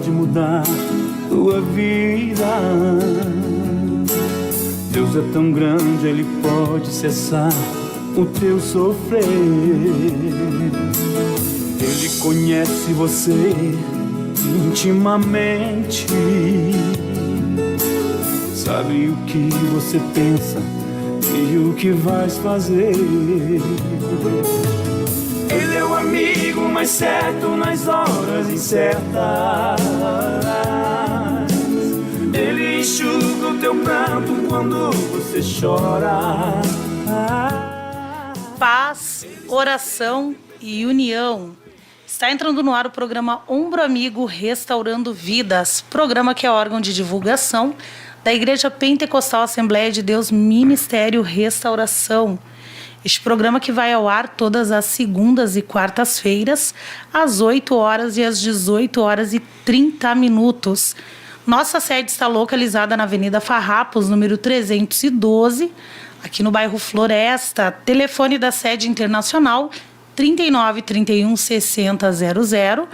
pode mudar tua vida. Deus é tão grande, Ele pode cessar o teu sofrer. Ele conhece você intimamente, sabe o que você pensa e o que vais fazer. Ele é o amigo mais certo nas horas incertas. Ele enxuga o teu pranto quando você chora. Paz, oração e união. Está entrando no ar o programa Ombro Amigo Restaurando Vidas, programa que é órgão de divulgação da Igreja Pentecostal Assembleia de Deus Ministério Restauração. Este programa que vai ao ar todas as segundas e quartas-feiras, às 8 horas e às 18 horas e 30 minutos. Nossa sede está localizada na Avenida Farrapos, número 312, aqui no bairro Floresta. Telefone da sede internacional 39 31 60 00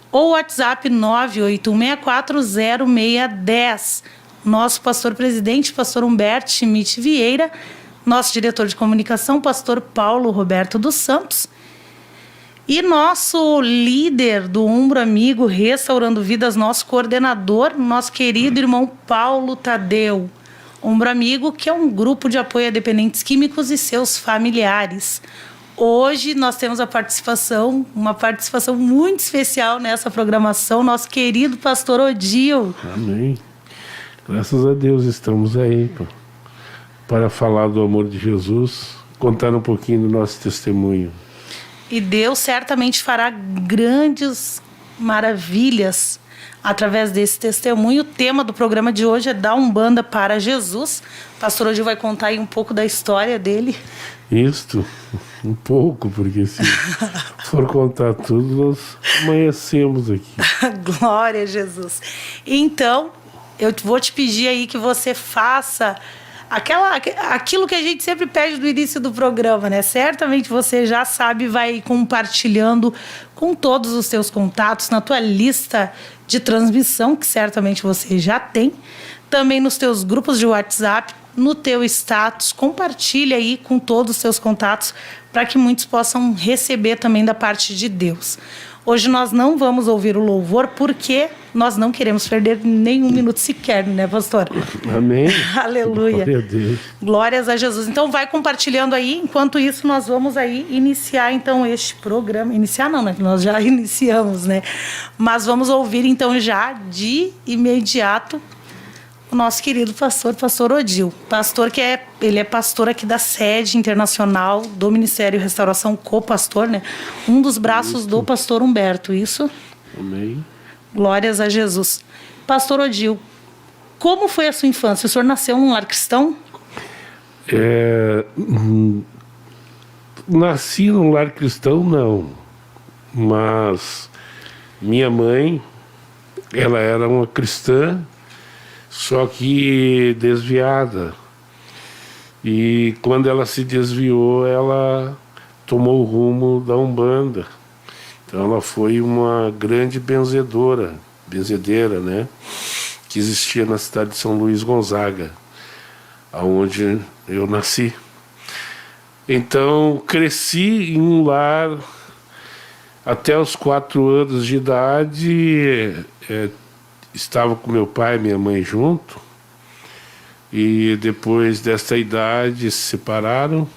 ou WhatsApp 98164 0610. Nosso pastor presidente, pastor Humberto Schmidt Vieira, nosso diretor de comunicação, pastor Paulo Roberto dos Santos, e nosso líder do Ombro Amigo Restaurando Vidas, nosso coordenador, nosso querido irmão Paulo Tadeu. Ombro Amigo, que é um grupo de apoio a dependentes químicos e seus familiares. Hoje nós temos uma participação muito especial nessa programação, nosso querido pastor Odil. Amém. Graças a Deus estamos aí para falar do amor de Jesus, contar um pouquinho do nosso testemunho. E Deus certamente fará grandes maravilhas através desse testemunho. O tema do programa de hoje é Dar Umbanda para Jesus. O pastor Odil vai contar aí um pouco da história dele. Isto, um pouco, porque se for contar tudo, nós amanhecemos aqui. Glória a Jesus. Então, eu vou te pedir aí que você faça aquilo que a gente sempre pede no início do programa, né? Certamente você já sabe, vai compartilhando com todos os seus contatos, na tua lista de transmissão, que certamente você já tem, também nos teus grupos de WhatsApp, no teu status, compartilha aí com todos os teus contatos, para que muitos possam receber também da parte de Deus. Hoje nós não vamos ouvir o louvor, porque nós não queremos perder nenhum minuto sequer, né, pastor? Amém. Aleluia. Glória a Deus. Glórias a Jesus. Então vai compartilhando aí, enquanto isso nós vamos aí iniciar então este programa. Iniciar não, né? Nós já iniciamos, né? Mas vamos ouvir então já de imediato o nosso querido pastor Odil. Pastor ele é pastor aqui da sede internacional do Ministério Restauração, co-pastor, né? Um dos braços do pastor Humberto, isso? Amém. Glórias a Jesus. Pastor Odil, como foi a sua infância? O senhor nasceu num lar cristão? Nasci num lar cristão, não. Mas minha mãe, ela era uma cristã, só que desviada. E quando ela se desviou, ela tomou o rumo da Umbanda. Então ela foi uma grande benzedeira, né? Que existia na cidade de São Luís Gonzaga, aonde eu nasci. Então cresci em um lar até os 4 anos de idade. Estava com meu pai e minha mãe junto, e depois dessa idade se separaram,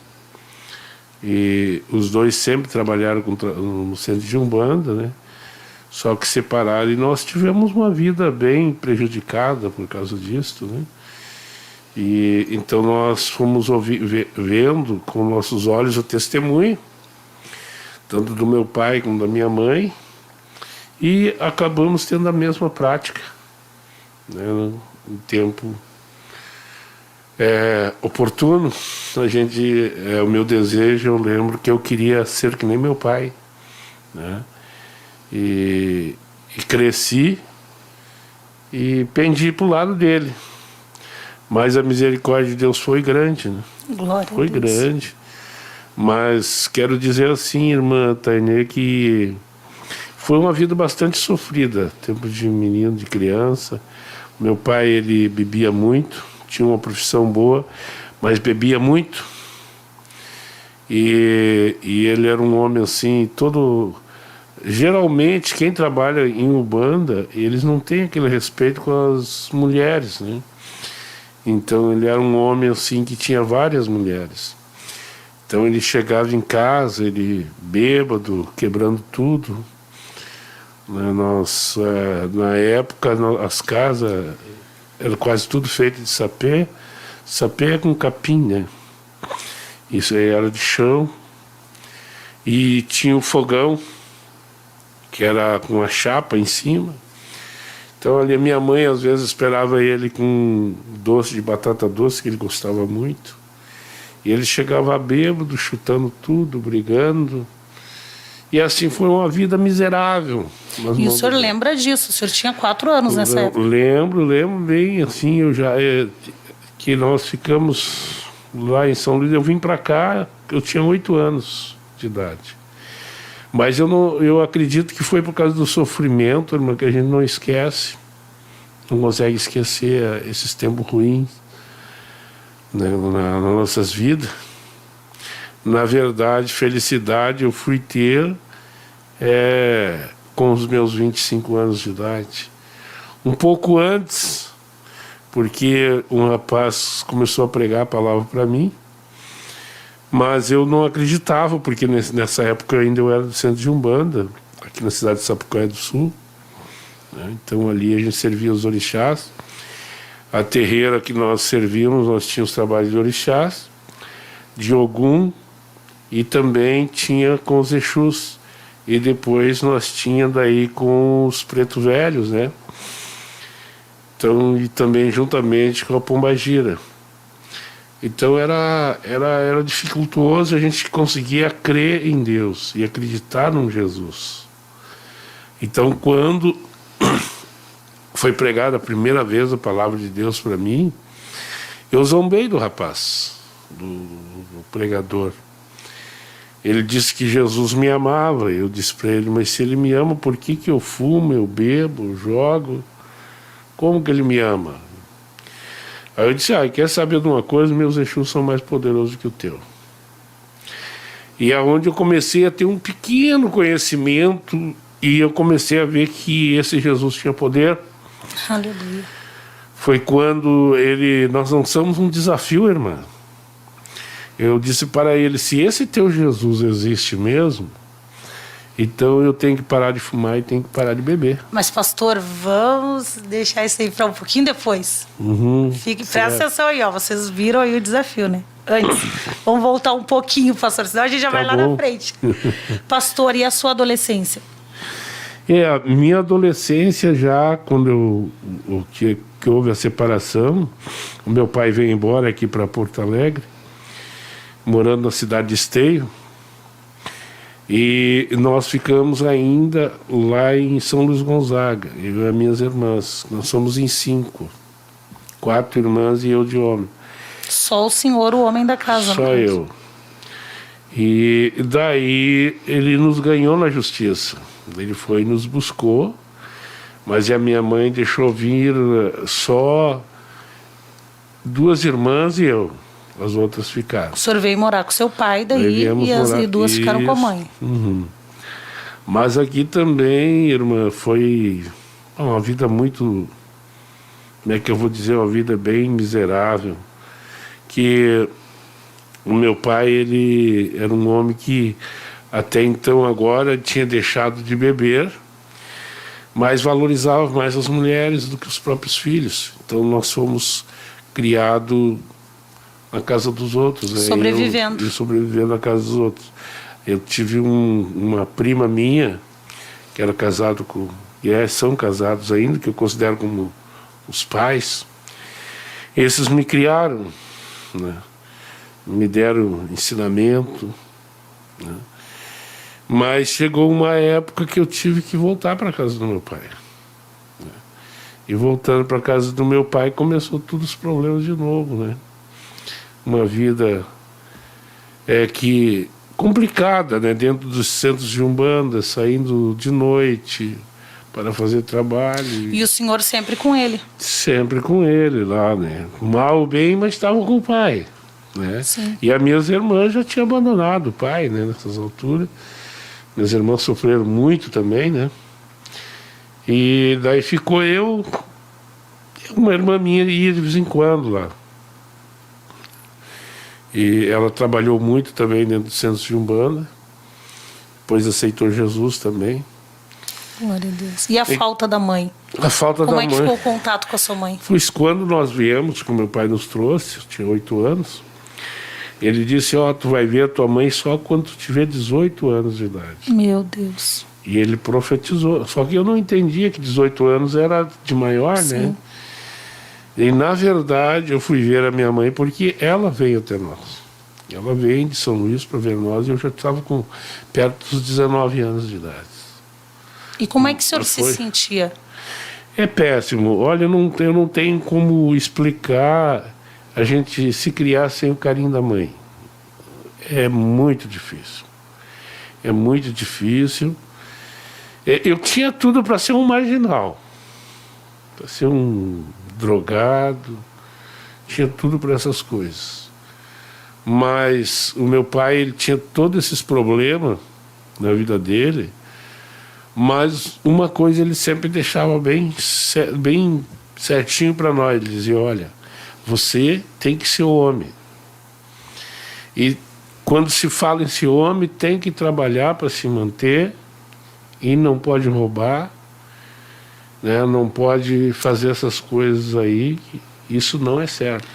e os dois sempre trabalharam no centro de Umbanda, né? Só que separaram, e nós tivemos uma vida bem prejudicada por causa disso, né? E então nós fomos vendo com nossos olhos o testemunho, tanto do meu pai como da minha mãe, e acabamos tendo a mesma prática, né, no tempo oportuno. O meu desejo, eu lembro que eu queria ser que nem meu pai, né, e cresci e pendi para o lado dele. Mas a misericórdia de Deus foi grande, né? Glória foi a Deus. Grande. Mas quero dizer assim, irmã Tainê, que foi uma vida bastante sofrida, tempo de menino, de criança. Meu pai, ele bebia muito, tinha uma profissão boa, mas bebia muito. E ele era um homem assim, todo... Geralmente, quem trabalha em Umbanda, eles não têm aquele respeito com as mulheres, né? Então, ele era um homem assim que tinha várias mulheres. Então, ele chegava em casa, ele bêbado, quebrando tudo. Na época, as casas eram quase tudo feito de sapê. Sapê é com capim, né? Isso aí era de chão. E tinha um fogão, que era com uma chapa em cima. Então ali a minha mãe às vezes esperava ele com doce de batata doce, que ele gostava muito. E ele chegava bêbado, chutando tudo, brigando. E assim foi uma vida miserável. E o senhor lembra disso? O senhor tinha 4 anos nessa época? Lembro bem, assim, que nós ficamos lá em São Luís. Eu vim para cá, eu tinha 8 anos de idade. Mas eu acredito que foi por causa do sofrimento, irmão, que a gente não esquece, não consegue esquecer esses tempos ruins, né, nas nossas vidas. Na verdade, felicidade eu fui ter com os meus 25 anos de idade. Um pouco antes, porque um rapaz começou a pregar a palavra para mim, mas eu não acreditava, porque nessa época ainda eu era do centro de Umbanda, aqui na cidade de Sapucaí do Sul, né? Então ali a gente servia os orixás. A terreira que nós servíamos, nós tínhamos trabalho de orixás, de Ogum, e também tinha com os Exus. E depois nós tínhamos daí com os Preto Velhos, né? Então, e também juntamente com a Pombagira. Então era dificultoso a gente conseguia crer em Deus e acreditar num Jesus. Então quando foi pregada a primeira vez a palavra de Deus para mim, eu zombei do rapaz, do pregador. Ele disse que Jesus me amava. Eu disse para ele, mas se ele me ama, por que eu fumo, eu bebo, eu jogo? Como que ele me ama? Aí eu disse, quer saber de uma coisa? Meus Exus são mais poderosos que o teu. E é onde eu comecei a ter um pequeno conhecimento e eu comecei a ver que esse Jesus tinha poder. Aleluia. Foi quando nós lançamos um desafio, irmã. Eu disse para ele, se esse teu Jesus existe mesmo, então eu tenho que parar de fumar e tenho que parar de beber. Mas, pastor, vamos deixar isso aí para um pouquinho depois. Presta atenção aí, ó. Vocês viram aí o desafio, né? Antes. Vamos voltar um pouquinho, pastor, senão a gente já vai lá na frente. Pastor, e a sua adolescência? A minha adolescência já, quando que houve a separação, o meu pai veio embora aqui para Porto Alegre, morando na cidade de Esteio, e nós ficamos ainda lá em São Luís Gonzaga, eu e as minhas irmãs. Nós somos em 5, 4 irmãs e eu de homem. Só o senhor, o homem da casa. Só eu. E daí ele nos ganhou na justiça. Ele foi e nos buscou, mas a minha mãe deixou vir só 2 irmãs e eu. As outras ficaram. O senhor veio morar com seu pai, daí, e as 2 ficaram com a mãe. Mas aqui também, irmã, foi uma vida muito... Como é que eu vou dizer? Uma vida bem miserável. Que o meu pai, ele era um homem que até então agora tinha deixado de beber, mas valorizava mais as mulheres do que os próprios filhos. Então nós fomos criados na casa dos outros, né? Sobrevivendo. Sobrevivendo na casa dos outros. Eu tive uma prima minha, que era casado com... E são casados ainda, que eu considero como os pais. Esses me criaram, né? Me deram ensinamento, né? Mas chegou uma época que eu tive que voltar para a casa do meu pai, né? E voltando para a casa do meu pai, começou todos os problemas de novo, né? Uma vida que complicada, né? Dentro dos centros de Umbanda, saindo de noite para fazer trabalho. E o senhor sempre com ele? Sempre com ele lá, né? Mal ou bem, mas estava com o pai, né? Sim. E as minhas irmãs já tinham abandonado o pai, né? Nessas alturas. Minhas irmãs sofreram muito também, né? E daí ficou eu, uma irmã minha ia de vez em quando lá. E ela trabalhou muito também dentro do centro de Umbanda. Depois aceitou Jesus também. Glória a Deus. E a falta da mãe? A falta Como da é que mãe. ficou o contato com a sua mãe? Pois quando nós viemos, que meu pai nos trouxe, eu tinha 8 anos, ele disse, tu vai ver a tua mãe só quando tu tiver 18 anos de idade. Meu Deus. E ele profetizou. Só que eu não entendia que 18 anos era de maior, Sim. né? E, na verdade, eu fui ver a minha mãe porque ela veio até nós. Ela veio de São Luís para ver nós e eu já estava com perto dos 19 anos de idade. E como é que o senhor se Foi. sentia? É péssimo. Olha, eu não tenho como explicar a gente se criar sem o carinho da mãe. É muito difícil. É muito difícil. Eu tinha tudo para ser um marginal, para ser um drogado, tinha tudo para essas coisas. Mas o meu pai, ele tinha todos esses problemas na vida dele, mas uma coisa ele sempre deixava bem certinho para nós. Ele dizia, olha, você tem que ser homem. E quando se fala em ser homem, tem que trabalhar para se manter e não pode roubar, né? Não pode fazer essas coisas aí, isso não é certo.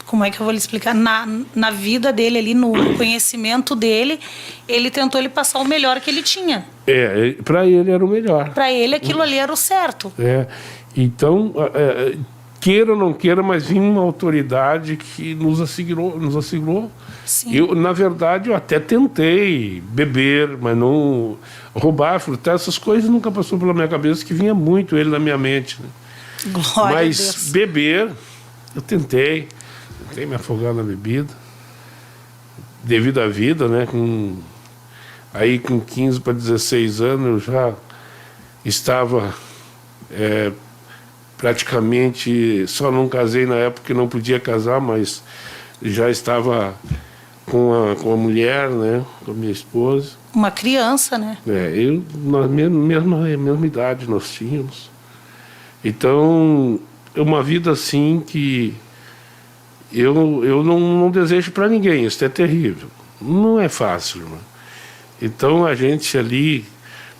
Como é que eu vou lhe explicar? Na vida dele ali, no conhecimento dele, ele tentou lhe passar o melhor que ele tinha. Para ele era o melhor. Para ele aquilo ali era o certo. Então, queira ou não queira, mas vinha uma autoridade que nos assegurou. Sim. Na verdade, eu até tentei beber, mas não roubar, furtar, essas coisas nunca passou pela minha cabeça, que vinha muito ele na minha mente. Né? Glória Mas a Deus. beber, eu tentei me afogar na bebida, devido à vida, né? Aí com 15 para 16 anos eu já estava praticamente, só não casei na época que não podia casar, mas já estava com a mulher, né? Com a minha esposa. Uma criança, né? Na mesma idade nós tínhamos. Então, é uma vida assim que eu não desejo para ninguém, isso é terrível. Não é fácil, irmão. Então, a gente ali,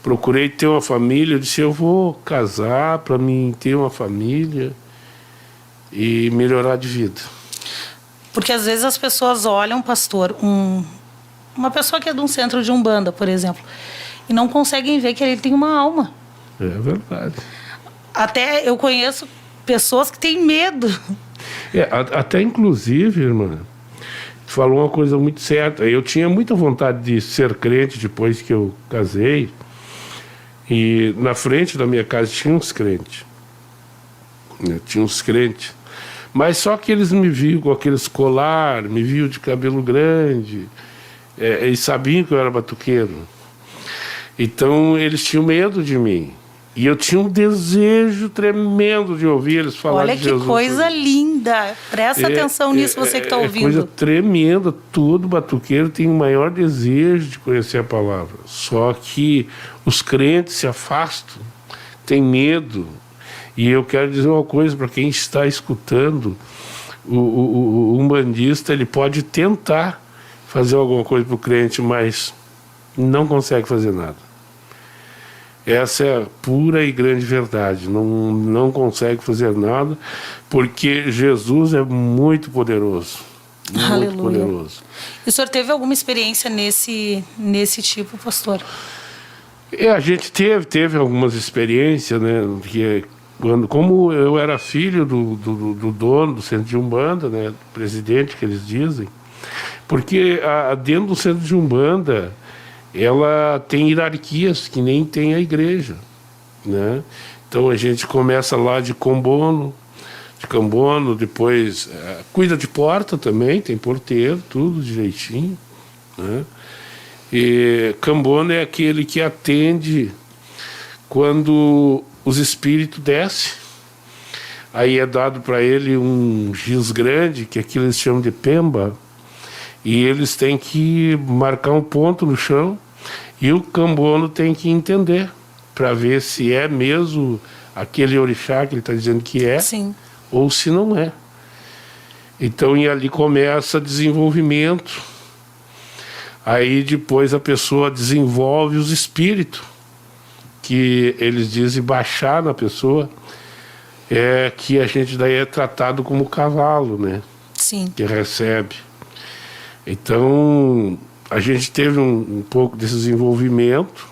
procurei ter uma família, eu disse, eu vou casar para mim ter uma família e melhorar de vida. Porque às vezes as pessoas olham, pastor, uma pessoa que é de um centro de Umbanda, por exemplo, e não conseguem ver que ele tem uma alma. É verdade. Até eu conheço pessoas que têm medo. Até inclusive, irmã, falou uma coisa muito certa. Eu tinha muita vontade de ser crente depois que eu casei. E na frente da minha casa tinha uns crentes. Tinha uns crentes. Mas só que eles me viam com aqueles colar, me viam de cabelo grande, e sabiam que eu era batuqueiro. Então eles tinham medo de mim. E eu tinha um desejo tremendo de ouvir eles falar Olha de Jesus. que coisa linda. Presta atenção nisso, você que está ouvindo. É coisa tremenda. Todo batuqueiro tem o maior desejo de conhecer a palavra. Só que os crentes se afastam, têm medo. E eu quero dizer uma coisa para quem está escutando: o umbandista, ele pode tentar fazer alguma coisa para o crente, mas não consegue fazer nada. Essa é a pura e grande verdade. Não consegue fazer nada, porque Jesus é muito poderoso. Muito Aleluia. poderoso. E o senhor teve alguma experiência nesse tipo, pastor? A gente teve algumas experiências, né? Como eu era filho do dono do centro de Umbanda, né? Do presidente, que eles dizem, porque dentro do centro de Umbanda ela tem hierarquias que nem tem a igreja, né? Então a gente começa lá de combono, de cambono, depois cuida de porta também, tem porteiro, tudo direitinho, né? E cambono é aquele que atende quando os espíritos descem. Aí é dado para ele um giz grande, que aquilo eles chamam de pemba, e eles têm que marcar um ponto no chão, e o cambono tem que entender, para ver se é mesmo aquele orixá que ele está dizendo que é, Sim. ou se não é. Então, e ali começa desenvolvimento. Aí depois a pessoa desenvolve os espíritos, que eles dizem baixar na pessoa, que a gente daí é tratado como cavalo, né? Sim. Que recebe. Então, a gente teve um pouco desse desenvolvimento,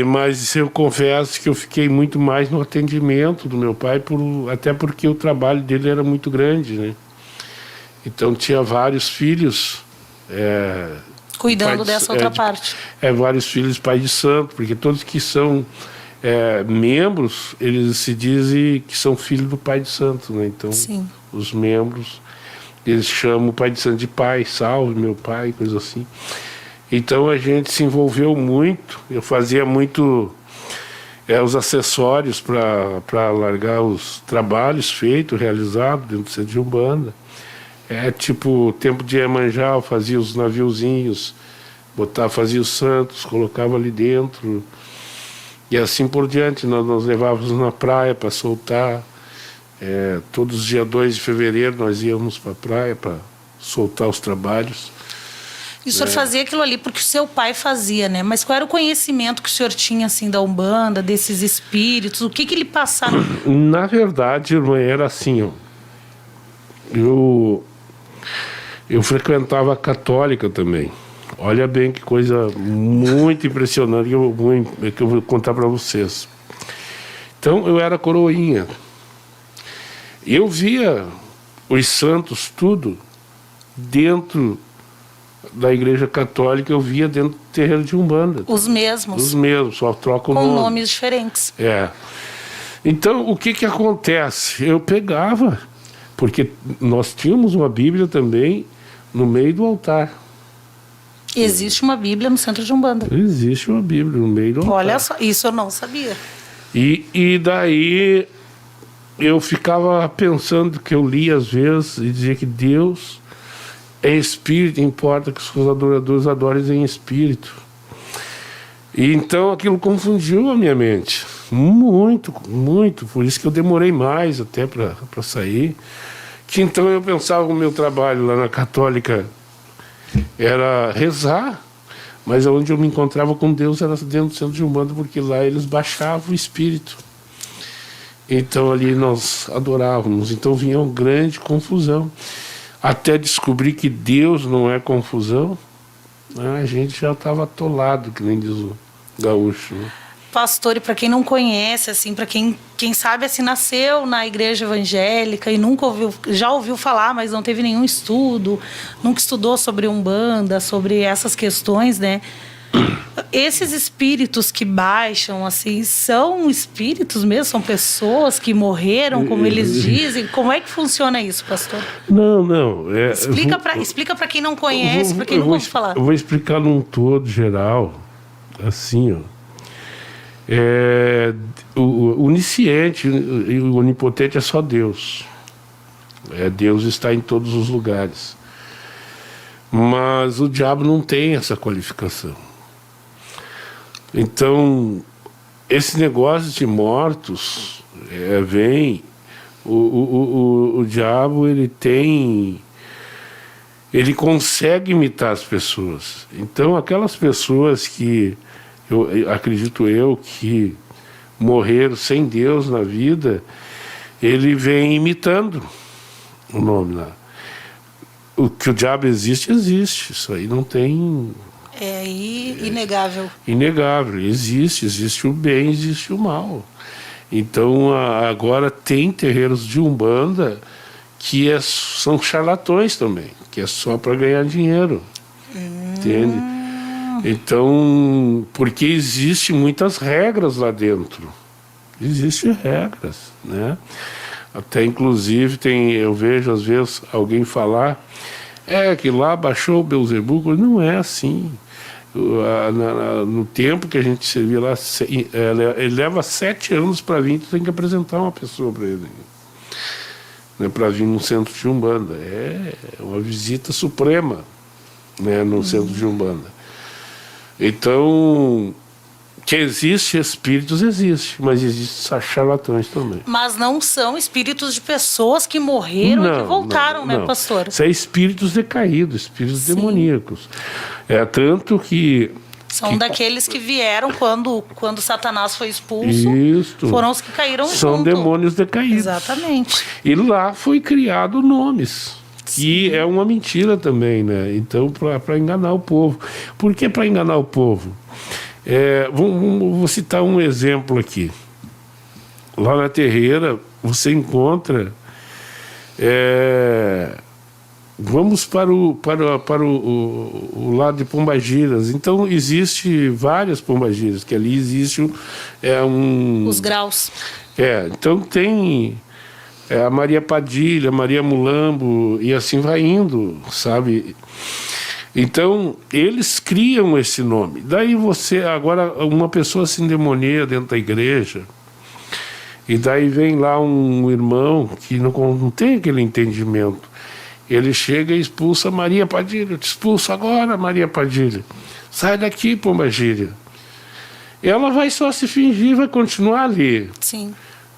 mas eu confesso que eu fiquei muito mais no atendimento do meu pai, até porque o trabalho dele era muito grande, né? Então, tinha vários filhos... Cuidando dessa outra parte. Vários filhos pai de santo, porque todos que são membros, eles se dizem que são filhos do pai de santo, né? Então, sim, os membros, eles chamam o pai de santo de pai, salve meu pai, coisa assim. Então a gente se envolveu muito, eu fazia muito os acessórios para largar os trabalhos feitos, realizados dentro do centro de Umbanda. Tipo, tempo de Iemanjá, eu fazia os naviozinhos, fazia os santos, colocava ali dentro, e assim por diante. Nós levávamos na praia para soltar. Todos os dias 2 de fevereiro nós íamos para a praia para soltar os trabalhos. E o senhor fazia aquilo ali porque o seu pai fazia, né? Mas qual era o conhecimento que o senhor tinha, assim, da Umbanda, desses espíritos? O que ele passava? Na verdade, irmã, era assim, ó. Eu frequentava a católica também. Olha bem que coisa muito impressionante que eu vou contar para vocês. Então, eu era coroinha. Eu via os santos, tudo, dentro da igreja católica, eu via dentro do terreiro de Umbanda. Os mesmos? Os mesmos, só troca o nome. nome. Com nomes diferentes. Então, o que acontece? Eu pegava, porque nós tínhamos uma Bíblia também no meio do altar. Existe uma Bíblia no centro de Umbanda? Existe uma Bíblia no meio do altar. Olha só, isso eu não sabia. E daí eu ficava pensando, que eu lia às vezes e dizia que Deus é espírito, importa que os adoradores adorem em espírito. E então aquilo confundiu a minha mente muito, muito, por isso que eu demorei mais até para sair. Que então eu pensava que o meu trabalho lá na católica era rezar, mas onde eu me encontrava com Deus era dentro do centro de Umbanda, porque lá eles baixavam o espírito. Então ali nós adorávamos, então vinha uma grande confusão. Até descobrir que Deus não é confusão, né? A gente já estava atolado, que nem diz o gaúcho, né? Pastor, e para quem não conhece, assim, para quem sabe, assim, nasceu na igreja evangélica e nunca já ouviu falar, mas não teve nenhum estudo, nunca estudou sobre Umbanda, sobre essas questões, né? Esses espíritos que baixam, assim, são espíritos mesmo? São pessoas que morreram, como eles dizem? Como é que funciona isso, pastor? Não. Explica para quem não conhece, para quem não ouve falar. Eu vou explicar num todo geral, assim, ó. O onisciente e o onipotente é só Deus. Deus está em todos os lugares. Mas o diabo não tem essa qualificação. Então, esse negócio de mortos vem... O diabo, ele consegue imitar as pessoas. Então, aquelas pessoas que... acredito eu que morreram sem Deus na vida, ele vem imitando o nome lá. O que o diabo existe, isso aí não tem... inegável. Inegável, existe o bem, existe o mal. Então agora tem terreiros de Umbanda que são charlatões também, que é só para ganhar dinheiro. Entende? Então, porque existem muitas regras lá dentro. Existem regras, né? Até inclusive eu vejo às vezes alguém falar que lá baixou o Beelzebub. Não é assim. No tempo que a gente servia lá, ele leva 7 anos para vir, tu tem que apresentar uma pessoa para ele, né, para vir no centro de Umbanda. É uma visita suprema, né, no centro de Umbanda. Então, que existe espíritos, existe, mas existem charlatães também. Mas não são espíritos de pessoas que morreram e que voltaram, né, pastor? São espíritos decaídos, espíritos demoníacos. Tanto que... São daqueles que vieram quando Satanás foi expulso. Isto. Foram os que caíram junto. São demônios decaídos. Exatamente. E lá foi criado nomes. Que é uma mentira também, né? Então, para enganar o povo. Por que para enganar o povo? Vou citar um exemplo aqui. Lá na Terreira, você encontra... vamos para o lado de Pombagiras. Então, existe várias Pombagiras, que ali existe os graus. Então tem a Maria Padilha, Maria Mulambo, e assim vai indo, sabe? Então, eles criam esse nome. Daí agora, uma pessoa se endemonia dentro da igreja, e daí vem lá um irmão que não tem aquele entendimento. Ele chega e expulsa Maria Padilha. Eu te expulso agora, Maria Padilha. Sai daqui, Pombagira. Ela vai só se fingir, vai continuar ali. Sim.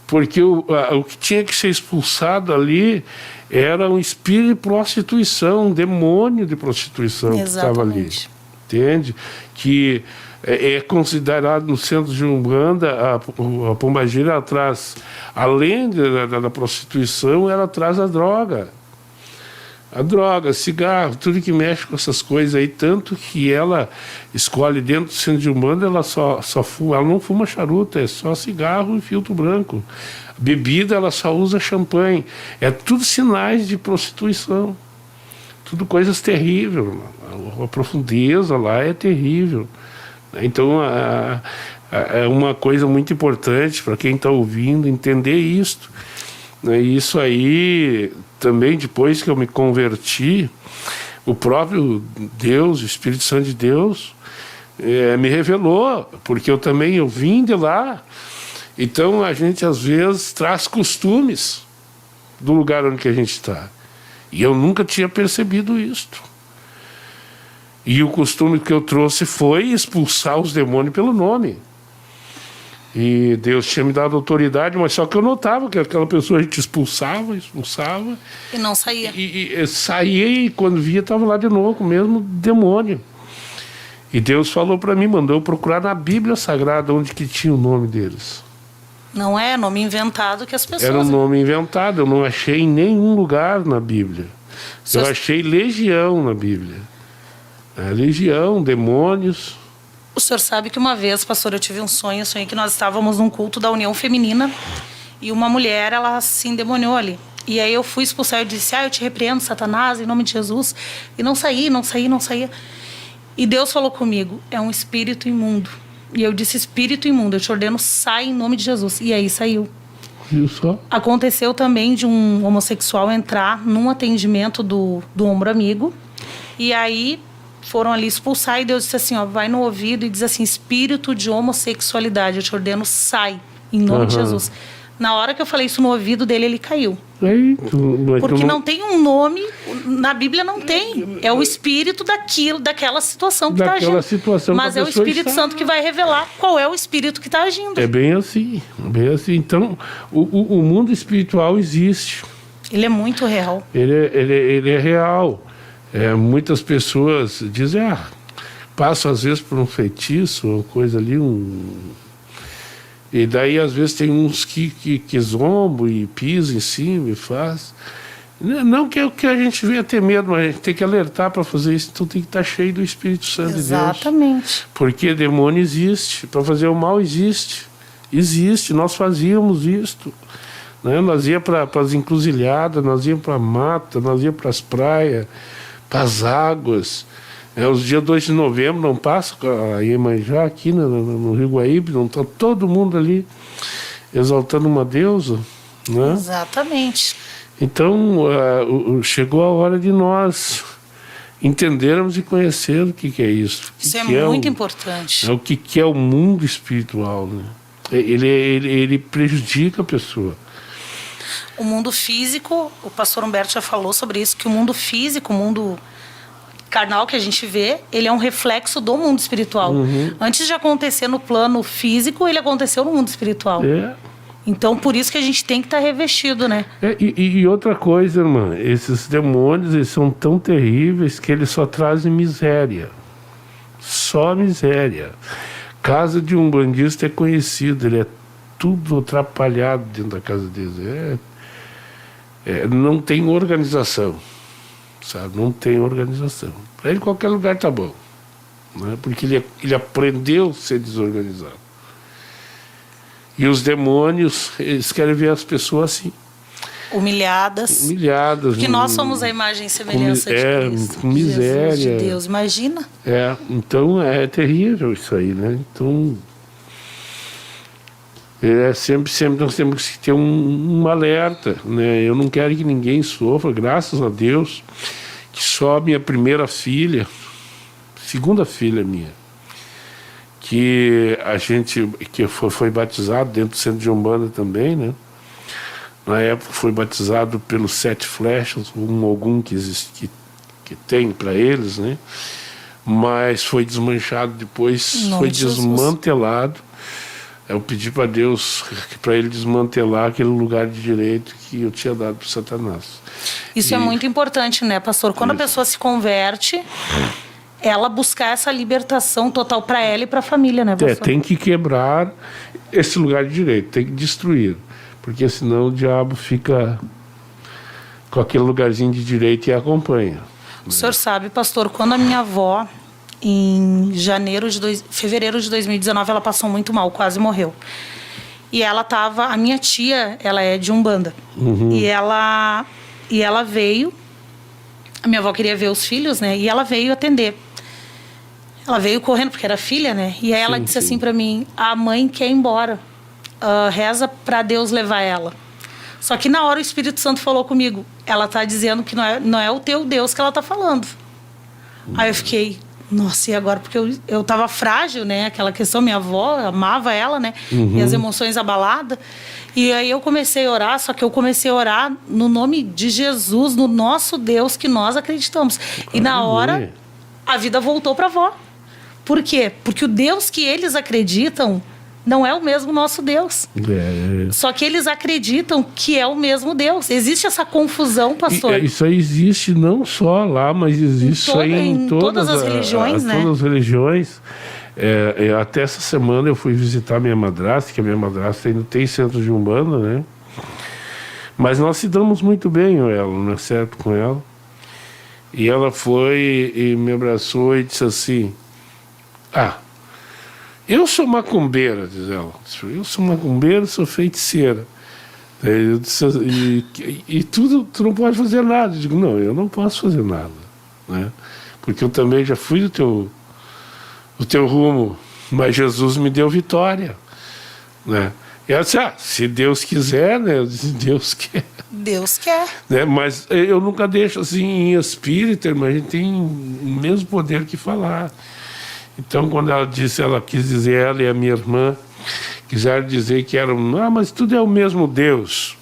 Porque o que tinha que ser expulsado ali era um espírito de prostituição, um demônio de prostituição. Exatamente. Que estava ali. Entende? Que é considerado no centro de Umbanda, a Pombagira traz, além da prostituição, ela traz a droga. A droga, cigarro, tudo que mexe com essas coisas aí, tanto que ela escolhe dentro do centro de Umbanda, ela só fuma, ela não fuma charuto, é só cigarro e filtro branco. Bebida, ela só usa champanhe. É tudo sinais de prostituição. Tudo coisas terríveis. A profundeza lá é terrível. Então, é uma coisa muito importante para quem está ouvindo entender isto. Isso aí, também depois que eu me converti, o próprio Deus, o Espírito Santo de Deus, me revelou, porque eu vim de lá. Então a gente às vezes traz costumes do lugar onde a gente está. E eu nunca tinha percebido isto. E o costume que eu trouxe foi expulsar os demônios pelo nome. E Deus tinha me dado autoridade, mas só que eu notava que aquela pessoa a gente expulsava. E não saía. E saía e quando via estava lá de novo, com o mesmo demônio. E Deus falou para mim, mandou eu procurar na Bíblia Sagrada onde que tinha o nome deles. Não é nome inventado que as pessoas... Era um nome inventado, eu não achei em nenhum lugar na Bíblia. Eu achei legião na Bíblia. Legião, demônios... O senhor sabe que uma vez, pastor, eu tive um sonhei que nós estávamos num culto da União Feminina e uma mulher, ela se endemoniou ali. E aí eu fui expulsar, eu disse, eu te repreendo, Satanás, em nome de Jesus. E não saía. E Deus falou comigo, é um espírito imundo. E eu disse, espírito imundo, eu te ordeno, sai em nome de Jesus. E aí saiu. Viu só? Aconteceu também de um homossexual entrar num atendimento do Ombro Amigo. E aí... foram ali expulsar e Deus disse assim, vai no ouvido e diz assim, espírito de homossexualidade, eu te ordeno, sai, em nome de Jesus. Na hora que eu falei isso no ouvido dele, ele caiu. Porque não tem um nome, na Bíblia não tem. É o espírito daquela situação que está agindo. Mas é o Espírito Santo que vai revelar qual é o espírito que está agindo. É bem assim. Então, o mundo espiritual existe. Ele é muito real. Ele é real. Muitas pessoas dizem, passo às vezes por um feitiço, uma coisa ali, e daí às vezes tem uns que zombam e pisam em cima e faz. Não que é o que a gente venha ter medo, mas a gente tem que alertar para fazer isso, então tem que estar cheio do Espírito Santo de Deus. Exatamente. Porque demônio existe, para fazer o mal existe, nós fazíamos isto. Né? Nós ia para as encruzilhadas, nós ia para a mata, nós ia para as praias, para as águas. Os dias 2 de novembro não passa a Iemanjá aqui no Rio Guaíbe, não está todo mundo ali exaltando uma deusa, né? Exatamente. Então, chegou a hora de nós entendermos e conhecer o que é isso. Isso é muito importante. O que é o mundo espiritual, né? Ele prejudica a pessoa. O mundo físico, o pastor Humberto já falou sobre isso, que o mundo físico, o mundo carnal que a gente vê, ele é um reflexo do mundo espiritual. Antes de acontecer no plano físico, ele aconteceu no mundo espiritual. Então, por isso que a gente tem que estar revestido, né? E outra coisa, irmã, esses demônios, eles são tão terríveis que eles só trazem miséria. Só miséria. Casa de um bandista é conhecido, ele é tudo atrapalhado dentro da casa deles. Não tem organização, sabe? Não tem organização. Para ele, qualquer lugar tá bom, né? Porque ele aprendeu a ser desorganizado. E os demônios, eles querem ver as pessoas assim. Humilhadas. Porque nós somos a imagem e semelhança de Cristo. Com miséria. Jesus de Deus, imagina. Então é terrível isso aí, né? Então, sempre nós temos que ter um alerta, né? Eu não quero que ninguém sofra, graças a Deus, que só minha primeira filha, segunda filha minha, que foi batizado dentro do centro de Umbanda também, né? Na época foi batizado pelos 7 flechas, algum que tem para eles, né? Mas foi desmanchado depois, foi desmantelado. Eu pedi para Deus para ele desmantelar aquele lugar de direito que eu tinha dado para Satanás. Isso é muito importante, né, pastor? Quando a pessoa se converte, ela buscar essa libertação total para ela e para a família, né, pastor? Tem que quebrar esse lugar de direito, tem que destruir. Porque senão o diabo fica com aquele lugarzinho de direito e acompanha. O senhor sabe, pastor, quando a minha avó, em fevereiro de 2019, ela passou muito mal, quase morreu. E a minha tia, ela é de Umbanda. E ela veio, a minha avó queria ver os filhos, né? E ela veio atender. Ela veio correndo, porque era filha, né? E aí ela disse assim para mim, a mãe quer ir embora. Reza para Deus levar ela. Só que na hora o Espírito Santo falou comigo, ela tá dizendo que não é o teu Deus que ela tá falando. Aí eu fiquei, nossa, e agora? Porque eu tava frágil, né? Aquela questão, minha avó amava ela, né? E as emoções abaladas. E aí eu comecei a orar, só que eu comecei a orar no nome de Jesus, no nosso Deus que nós acreditamos. E na hora, a vida voltou pra avó. Por quê? Porque o Deus que eles acreditam não é o mesmo nosso Deus. Só que eles acreditam que é o mesmo Deus. Existe essa confusão, pastor? Isso aí existe não só lá, mas existe em todas as religiões, né? Todas as religiões. Até essa semana eu fui visitar minha madrasta, que a minha madrasta ainda tem centro de Umbanda, né? Mas nós se damos muito bem, ela, não é certo, com ela. E ela foi e me abraçou e disse assim, eu sou macumbeira, diz ela. Eu sou macumbeira, sou feiticeira. Eu disse, e tu não pode fazer nada. Eu digo, não, eu não posso fazer nada, né? Porque eu também já fui do teu rumo, mas Jesus me deu vitória, né? E ela disse, se Deus quiser, né? Eu disse, Deus quer. Deus quer. Né? Mas eu nunca deixo assim em espírito, mas a gente tem o mesmo poder que falar. Então, quando ela quis dizer, ela e a minha irmã quiseram dizer que eram, mas tudo é o mesmo Deus.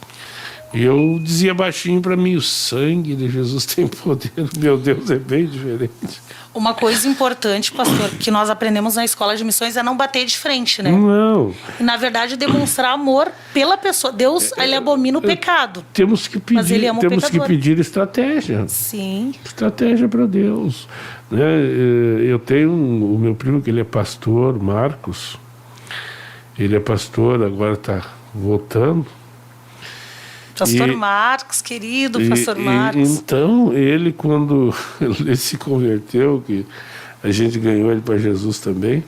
E eu dizia baixinho para mim, o sangue de Jesus tem poder, meu Deus é bem diferente. Uma coisa importante, pastor, que nós aprendemos na escola de missões é não bater de frente, né? Não. E, na verdade, demonstrar amor pela pessoa. Deus, ele abomina o pecado. Temos que pedir, mas ele ama o pecador. Estratégia. Sim. Estratégia para Deus. Né? Eu tenho o meu primo, que ele é pastor, Marcos. Ele é pastor, agora está voltando. Pastor Marcos, querido pastor Marcos. Então, ele, quando ele se converteu, que a gente ganhou ele para Jesus também,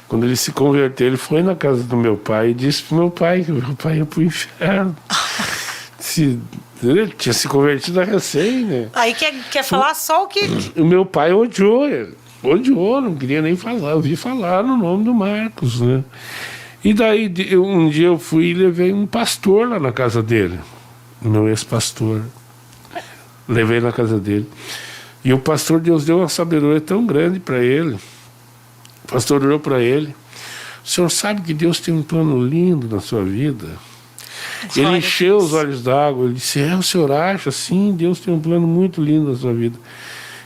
quando ele se converteu, ele foi na casa do meu pai e disse para o meu pai que o meu pai ia para o inferno. Ele tinha se convertido a recém, né? Aí quer falar só o que... O meu pai odiou, não queria nem falar, eu ouvi falar no nome do Marcos, né? E daí, um dia eu fui e levei um pastor lá na casa dele, meu ex-pastor. Levei na casa dele. E o pastor, Deus deu uma sabedoria tão grande para ele. O pastor olhou para ele: o senhor sabe que Deus tem um plano lindo na sua vida? Ele encheu os olhos d'água. Ele disse: o senhor acha? Sim, Deus tem um plano muito lindo na sua vida.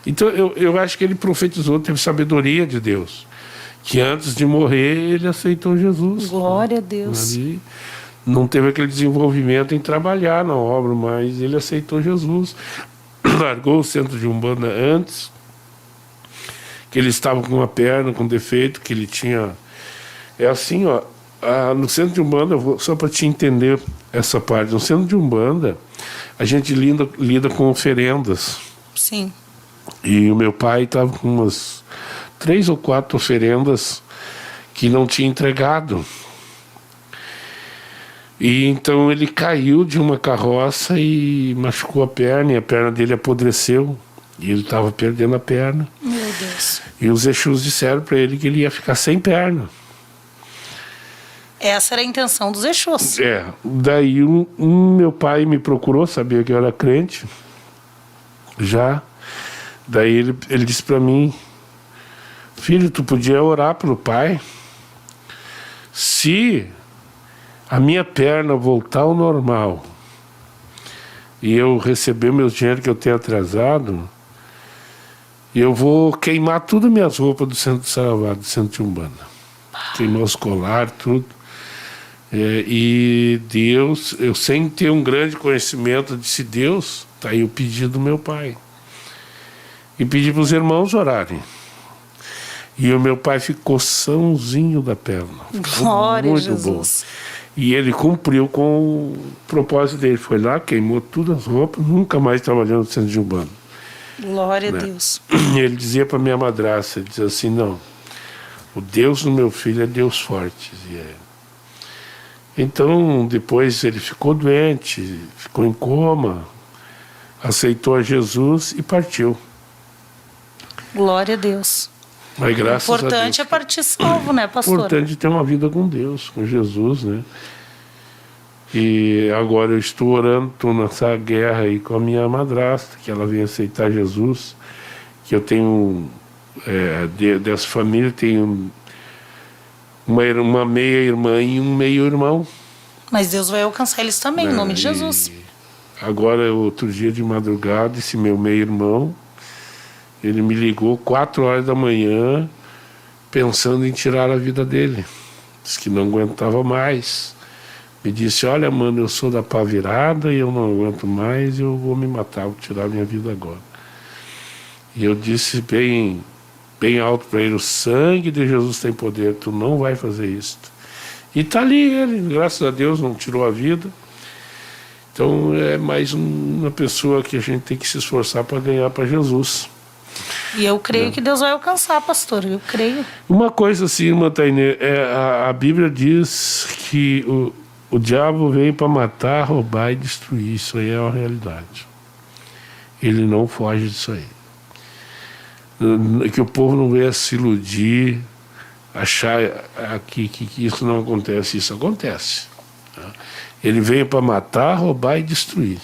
Então eu acho que ele profetizou, teve sabedoria de Deus, que antes de morrer ele aceitou Jesus. Glória a Deus. Ali não teve aquele desenvolvimento em trabalhar na obra, mas ele aceitou Jesus. Largou o centro de Umbanda antes, que ele estava com uma perna com defeito, que ele tinha... É assim, ó, no centro de Umbanda, só para te entender essa parte, no centro de Umbanda, a gente lida com oferendas. Sim. E o meu pai estava com umas 3 ou 4 oferendas que não tinha entregado. E então ele caiu de uma carroça e machucou a perna, e a perna dele apodreceu, e ele estava perdendo a perna. Meu Deus. E os Exus disseram para ele que ele ia ficar sem perna. Essa era a intenção dos Exus. Daí meu pai me procurou, sabia que eu era crente, já. Daí ele disse para mim: filho, tu podia orar pelo pai? Se a minha perna voltar ao normal e eu receber meus dinheiros que eu tenho atrasado, eu vou queimar tudo minhas roupas do centro de Saravá, do centro de Umbanda. Queimar os colares, tudo. E Deus, eu sem ter um grande conhecimento, disse: Deus, está aí o pedido do meu pai. E pedi para os irmãos orarem. E o meu pai ficou sãozinho da perna. Glória a muito Jesus. bom. E ele cumpriu com o propósito dele. Foi lá, queimou todas as roupas, nunca mais trabalhando no centro de Umbanda. Glória a Deus. E ele dizia para minha madrasta, ele dizia assim: não, o Deus do meu filho é Deus forte. Então, depois ele ficou doente, ficou em coma, aceitou a Jesus e partiu. Glória a Deus. Mas graças O importante a Deus, é partir salvo, né, pastor? O importante é ter uma vida com Deus, com Jesus, né? E agora eu estou orando, estou nessa guerra aí com a minha madrasta, que ela vem aceitar Jesus, que eu tenho, dessa família, tenho uma meia-irmã e um meio-irmão. Mas Deus vai alcançar eles também, em nome de Jesus. Agora, outro dia de madrugada, esse meu meio-irmão, ele me ligou 4 horas da manhã, pensando em tirar a vida dele. Disse que não aguentava mais. Me disse: olha, mano, eu sou da pá virada e eu não aguento mais, eu vou me matar, vou tirar a minha vida agora. E eu disse bem alto para ele: o sangue de Jesus tem poder, tu não vai fazer isso. E está ali ele, graças a Deus, não tirou a vida. Então é mais uma pessoa que a gente tem que se esforçar para ganhar para Jesus. E eu creio que Deus vai alcançar, pastor, eu creio. Uma coisa assim, irmã Tainê, a Bíblia diz que o diabo veio para matar, roubar e destruir. Isso aí é uma realidade. Ele não foge disso aí. Que o povo não venha se iludir, achar que isso não acontece. Isso acontece. Ele veio para matar, roubar e destruir.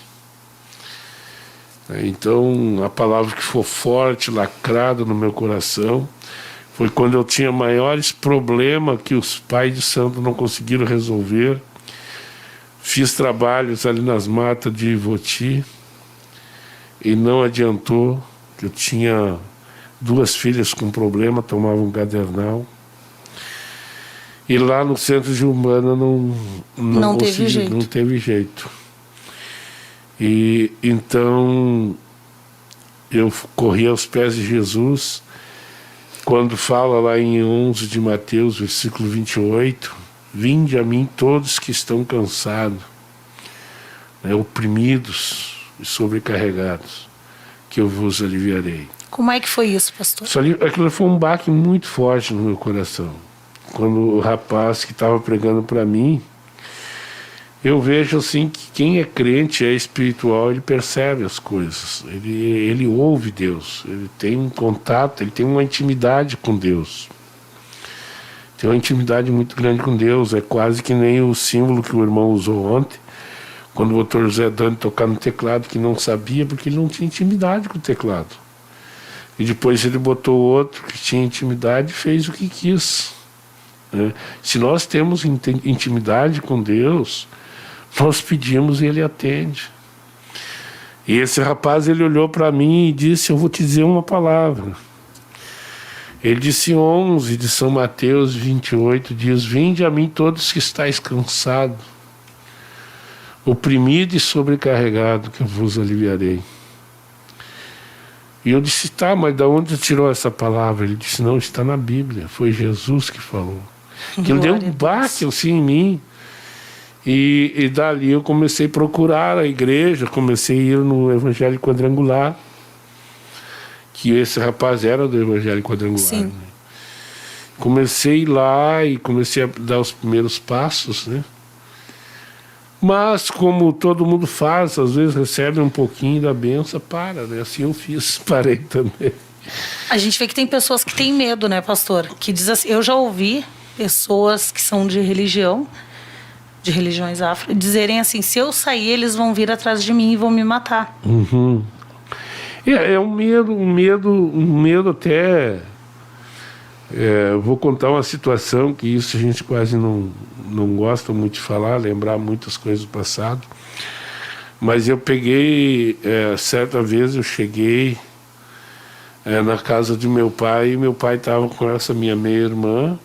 Então, a palavra que foi forte, lacrada no meu coração, foi quando eu tinha maiores problemas que os pais de santo não conseguiram resolver. Fiz trabalhos ali nas matas de Ivoti e não adiantou. Eu tinha 2 filhas com problema, tomavam gadernal. E lá no centro de Umbanda não teve jeito. E então eu corri aos pés de Jesus, quando fala lá em 11 de Mateus, versículo 28, vinde a mim todos que estão cansados, oprimidos e sobrecarregados, que eu vos aliviarei. Como é que foi isso, pastor? Aquilo foi um baque muito forte no meu coração. Quando o rapaz que estava pregando para mim, eu vejo assim que quem é crente, é espiritual, ele percebe as coisas, ele ouve Deus, ele tem um contato, ele tem uma intimidade com Deus. Tem uma intimidade muito grande com Deus. É quase que nem o símbolo que o irmão usou ontem, quando botou José Dante tocar no teclado, que não sabia, porque ele não tinha intimidade com o teclado. E depois ele botou outro que tinha intimidade e fez o que quis. Né? Se nós temos intimidade com Deus, nós pedimos e Ele atende. E esse rapaz, ele olhou para mim e disse: eu vou te dizer uma palavra. Ele disse 11 de São Mateus 28, diz: vinde a mim todos que estáis cansados, oprimido e sobrecarregado, que eu vos aliviarei. E eu disse: tá, mas de onde você tirou essa palavra? Ele disse: não, está na Bíblia, foi Jesus que falou. Que ele deu um baque assim em mim. E dali eu comecei a procurar a igreja, comecei a ir no Evangelho Quadrangular, que esse rapaz era do Evangelho Quadrangular. Sim. Né? Comecei a ir lá e comecei a dar os primeiros passos, né? Mas, como todo mundo faz, às vezes recebe um pouquinho da benção, para, né? Assim eu fiz, parei também. A gente vê que tem pessoas que têm medo, né, pastor? Que diz assim, eu já ouvi pessoas que são de religiões afro, dizerem assim: se eu sair, eles vão vir atrás de mim e vão me matar. Uhum. É um medo até... vou contar uma situação que isso a gente quase não gosta muito de falar, lembrar muitas coisas do passado. Mas eu peguei, certa vez eu cheguei na casa de meu pai, e meu pai estava com essa minha meia-irmã,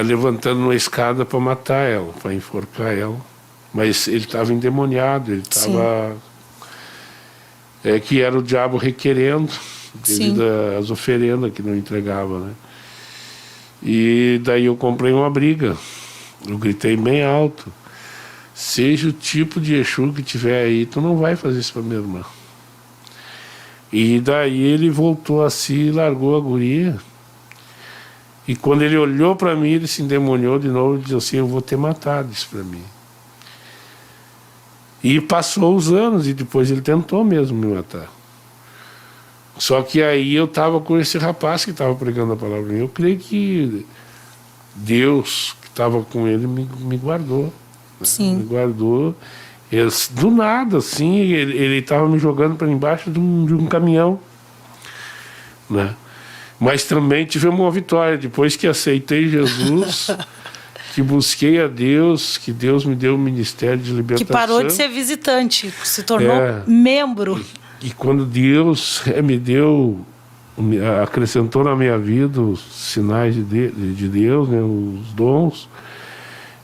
levantando uma escada para matar ela, para enforcar ela. Mas ele estava endemoniado, ele estava... que era o diabo requerendo, devido às oferendas que não entregava, né? E daí eu comprei uma briga. Eu gritei bem alto: seja o tipo de Exu que tiver aí, tu não vai fazer isso para minha irmã. E daí ele voltou assim, largou a guria. E quando ele olhou para mim, ele se endemoniou de novo e disse assim: eu vou ter matado isso para mim. E passou os anos e depois ele tentou mesmo me matar. Só que aí eu estava com esse rapaz que estava pregando a palavra. Eu creio que Deus, que estava com ele, me guardou. Né? Sim. Me guardou. Do nada, assim, ele estava me jogando para embaixo de um caminhão. Né? Mas também tivemos uma vitória. Depois que aceitei Jesus, que busquei a Deus, que Deus me deu o ministério de libertação. Que parou de ser visitante, se tornou membro. E quando Deus me deu, acrescentou na minha vida os sinais de Deus, né, os dons,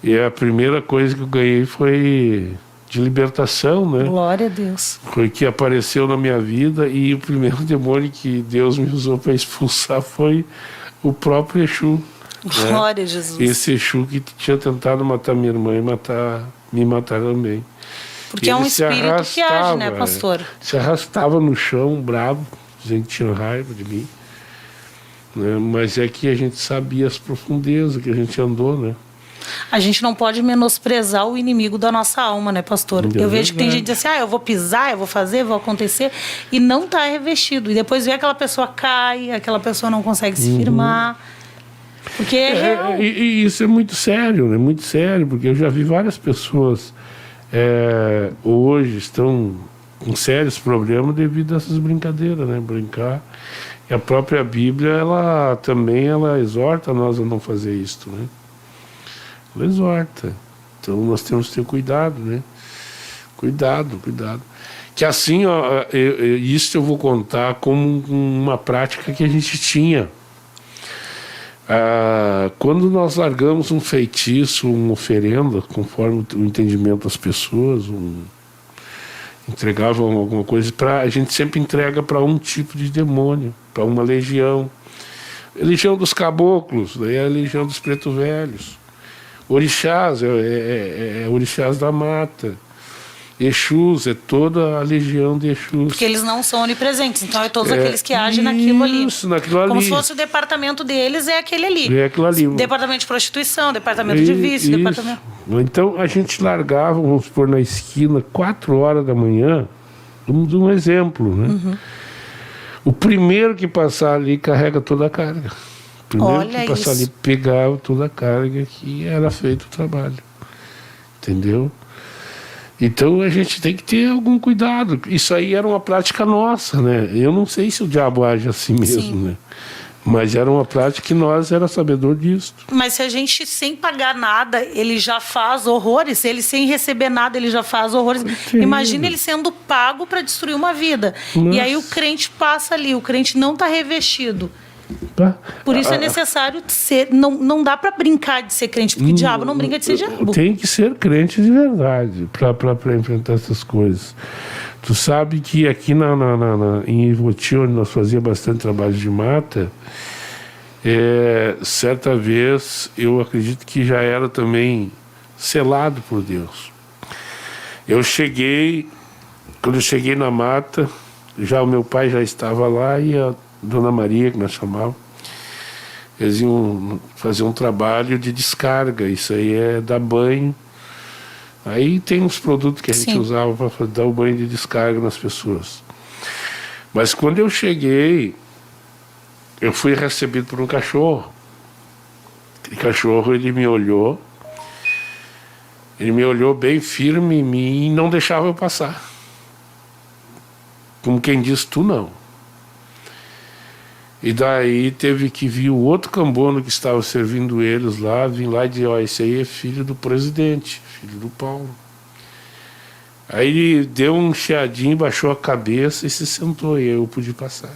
e a primeira coisa que eu ganhei foi de libertação, né? Glória a Deus. Foi que apareceu na minha vida, e o primeiro demônio que Deus me usou para expulsar foi o próprio Exu. Glória a Jesus. Esse Exu que tinha tentado matar minha irmã e me matar também. Porque é um espírito que age, né, pastor? Se arrastava no chão, bravo, a gente tinha raiva de mim. Né? Mas é que a gente sabia as profundezas que a gente andou, né? A gente não pode menosprezar o inimigo da nossa alma, né, pastor? Eu vejo que tem gente que diz assim: eu vou pisar, eu vou fazer, vou acontecer, e não está revestido. E depois vê aquela pessoa cai, aquela pessoa não consegue se firmar. Porque e isso é muito sério, né? Muito sério, porque eu já vi várias pessoas hoje estão com sérios problemas devido a essas brincadeiras, né? Brincar. E a própria Bíblia, ela exorta nós a não fazer isto, né? Ela exorta. Então nós temos que ter cuidado, né? Cuidado. Que assim, ó, isso eu vou contar como uma prática que a gente tinha. Quando nós largamos um feitiço, uma oferenda, conforme o entendimento das pessoas, entregavam alguma coisa, a gente sempre entrega para um tipo de demônio, para uma legião. A legião dos caboclos, daí é a legião dos preto velhos. Orixás, orixás da mata. Exus, é toda a legião de Exus. Porque eles não são onipresentes, então é todos aqueles que agem naquilo ali. Naquilo ali. Como se fosse o departamento deles, é aquele ali. É aquilo ali. Departamento de prostituição, departamento de vício, departamento... Então a gente largava, vamos supor, na esquina, 4 horas da manhã, damos um exemplo, né? O primeiro que passar ali carrega toda a carga. Primeiro Olha que passar isso. ali, pegar toda a carga que era feito o trabalho. Entendeu? Então a gente tem que ter algum cuidado. Isso aí era uma prática nossa, né? Eu não sei se o diabo age assim mesmo, Sim. né? Mas era uma prática que nós era sabedor disso. Mas se a gente sem pagar nada, ele já faz horrores, ele sem receber nada, ele já faz horrores. terrível. Imagina ele sendo pago para destruir uma vida. Nossa. E aí o crente passa ali, o crente não está revestido. Tá? Por isso é necessário ser. Não dá para brincar de ser crente, porque diabo não brinca de ser diabo. Tem que ser crente de verdade para enfrentar essas coisas. Tu sabe que aqui em Ivoti, onde nós fazíamos bastante trabalho de mata, certa vez eu acredito que já era também selado por Deus. Quando eu cheguei na mata, já o meu pai já estava lá e a Dona Maria, que nós chamávamos, eles iam fazer um trabalho de descarga. Isso aí é dar banho. Aí tem uns produtos que a gente Sim. usava para dar o banho de descarga nas pessoas. Mas quando eu cheguei, eu fui recebido por um cachorro. Aquele cachorro, ele me olhou bem firme em mim e não deixava eu passar. Como quem diz, tu não. E daí teve que vir o outro cambono que estava servindo eles lá, vir lá e dizer, ó, esse aí é filho do presidente, filho do Paulo. Aí ele deu um chiadinho, baixou a cabeça e se sentou, e eu pude passar.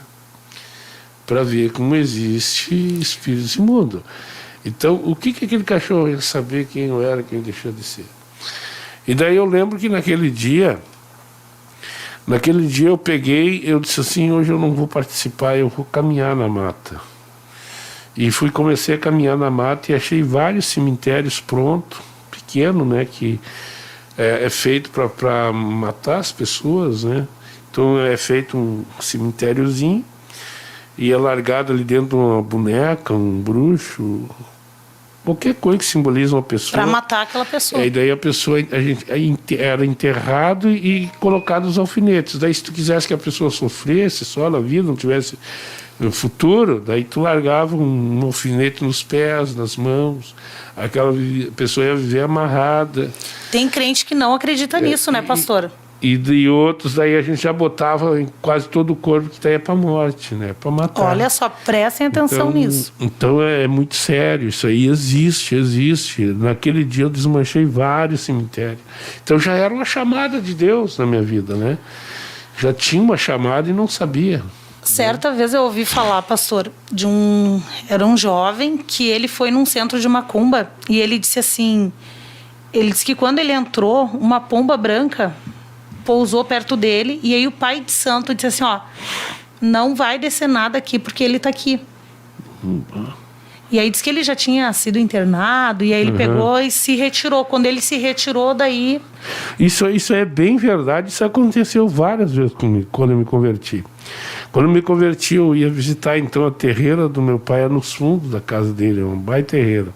Para ver como existe espíritos imundos. Então, o que aquele cachorro ia saber quem eu era, quem deixou de ser? E daí eu lembro que naquele dia eu disse assim, hoje eu não vou participar, eu vou caminhar na mata. E comecei a caminhar na mata e achei vários cemitérios prontos, pequeno, né, que é feito para matar as pessoas, né? Então é feito um cemitériozinho e é largado ali dentro de uma boneca, um bruxo, qualquer coisa que simboliza uma pessoa. Para matar aquela pessoa. E daí a pessoa, era enterrado e colocado os alfinetes. Daí se tu quisesse que a pessoa sofresse só na vida, não tivesse futuro, daí tu largava um alfinete nos pés, nas mãos. Aquela pessoa ia viver amarrada. Tem crente que não acredita nisso, né, pastor? E de outros, daí a gente já botava em quase todo o corpo que daí é para morte, né? Para matar. Olha só, prestem atenção nisso. Então é muito sério, isso aí existe. Naquele dia eu desmanchei vários cemitérios. Então já era uma chamada de Deus na minha vida, né? Já tinha uma chamada e não sabia. Certa vez eu ouvi falar, pastor, era um jovem que ele foi num centro de macumba e ele disse assim, ele disse que quando ele entrou, uma pomba branca pousou perto dele e aí o pai de santo disse assim, ó, não vai descer nada aqui porque ele está aqui. E aí disse que ele já tinha sido internado e aí ele pegou e se retirou. Quando ele se retirou, daí... Isso é bem verdade, isso aconteceu várias vezes comigo, quando eu me converti. Quando eu me converti, eu ia visitar então a terreira do meu pai, era nos fundos da casa dele, um baita terreira.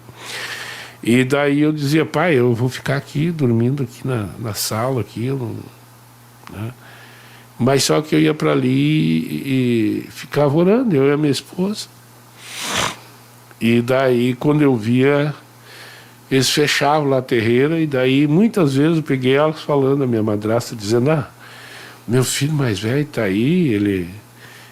E daí eu dizia, pai, eu vou ficar aqui, dormindo aqui na sala, aqui, né? Mas só que eu ia para ali e ficava orando, eu e a minha esposa. E daí, quando eu via, eles fechavam lá a terreira, e daí muitas vezes eu peguei elas falando, a minha madrasta, dizendo, meu filho mais velho está aí, ele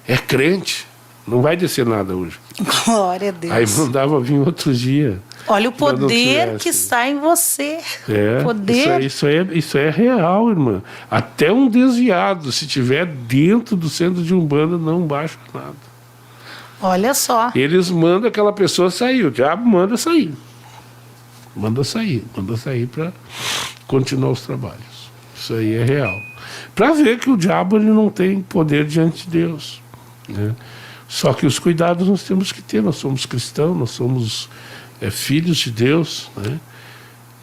é crente, não vai descer nada hoje. Glória a Deus. Aí mandava vir outro dia. Olha o poder que está em você. Poder. Isso é real, irmã. Até um desviado, se tiver dentro do centro de Umbanda, não baixa nada. Olha só. Eles mandam aquela pessoa sair, o diabo manda sair. Manda sair para continuar os trabalhos. Isso aí é real. Para ver que o diabo ele não tem poder diante de Deus, né? Só que os cuidados nós temos que ter, nós somos cristãos, nós somos filhos de Deus, né?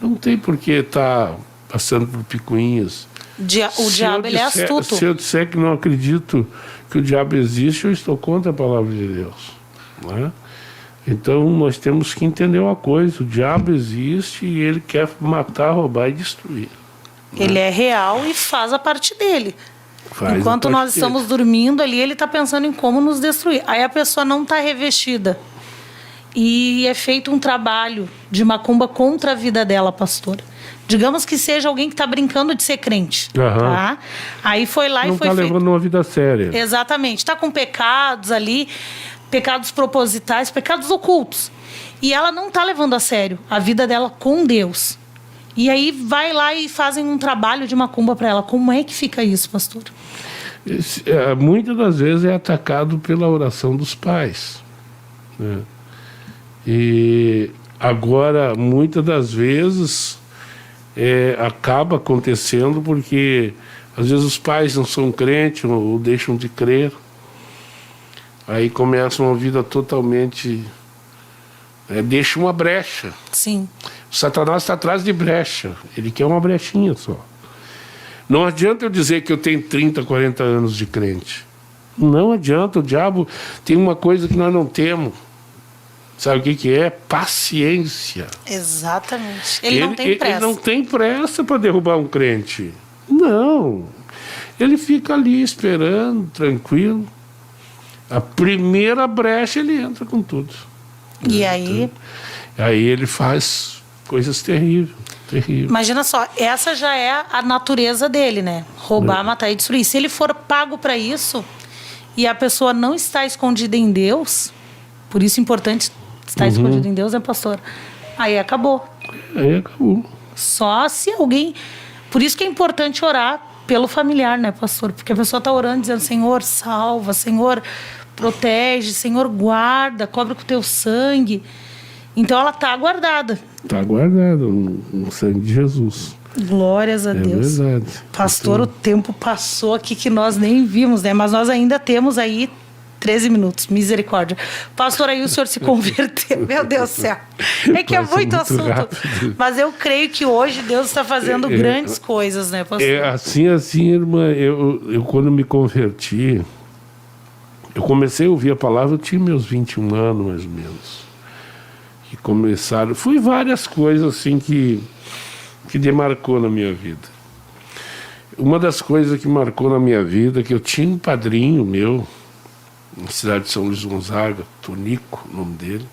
Não tem por que estar passando por picuinhas. O diabo ele é astuto. Se eu disser que não acredito que o diabo existe, eu estou contra a palavra de Deus, né? Então nós temos que entender uma coisa, o diabo existe e ele quer matar, roubar e destruir. Ele é real e faz a parte dele. Enquanto nós estamos dormindo ali, ele está pensando em como nos destruir. Aí a pessoa não está revestida. e é feito um trabalho de macumba contra a vida dela, pastor. Digamos que seja alguém que está brincando de ser crente. Tá? Aí foi lá não e foi feito... levando uma vida séria. Exatamente. Está com pecados ali, pecados propositais, pecados ocultos. E ela não está levando a sério a vida dela com Deus. E aí vai lá e fazem um trabalho de macumba para ela. Como é que fica isso, pastor? Muitas das vezes é atacado pela oração dos pais, né? E agora, muitas das vezes, acaba acontecendo porque às vezes os pais não são crentes ou deixam de crer. Aí começa uma vida totalmente... deixa uma brecha. Sim. O Satanás está atrás de brecha. Ele quer uma brechinha só. Não adianta eu dizer que eu tenho 30, 40 anos de crente. Não adianta. O diabo tem uma coisa que nós não temos. Sabe o que é? Paciência. Exatamente. Ele não tem pressa. Ele não tem pressa para derrubar um crente. Não. Ele fica ali esperando, tranquilo. A primeira brecha ele entra com tudo. E aí? Aí ele faz coisas terríveis. Imagina só, essa já é a natureza dele, né? Roubar, matar e destruir. Se ele for pago para isso e a pessoa não está escondida em Deus, por isso é importante estar escondido em Deus, né, pastor? Aí acabou. Aí acabou. Só se alguém... Por isso que é importante orar pelo familiar, né, pastor? Porque a pessoa está orando dizendo, Senhor, salva, Senhor, protege, Senhor, guarda, cobre com o teu sangue. Então ela está guardada. Está guardada no sangue de Jesus. Glórias a Deus. É verdade. Pastor, então... o tempo passou aqui que nós nem vimos, né? Mas nós ainda temos aí 13 minutos. Misericórdia. Pastor, aí o senhor se converteu. Meu Deus do céu. É que é muito assunto. Rápido. Mas eu creio que hoje Deus está fazendo grandes coisas, né, pastor? Assim, irmã, eu quando me converti, eu comecei a ouvir a palavra, eu tinha meus 21 anos, mais ou menos. Que começaram... Foi várias coisas assim que demarcou na minha vida. Uma das coisas que marcou na minha vida, que eu tinha um padrinho meu, na cidade de São Luís Gonzaga, Tonico, o nome dele.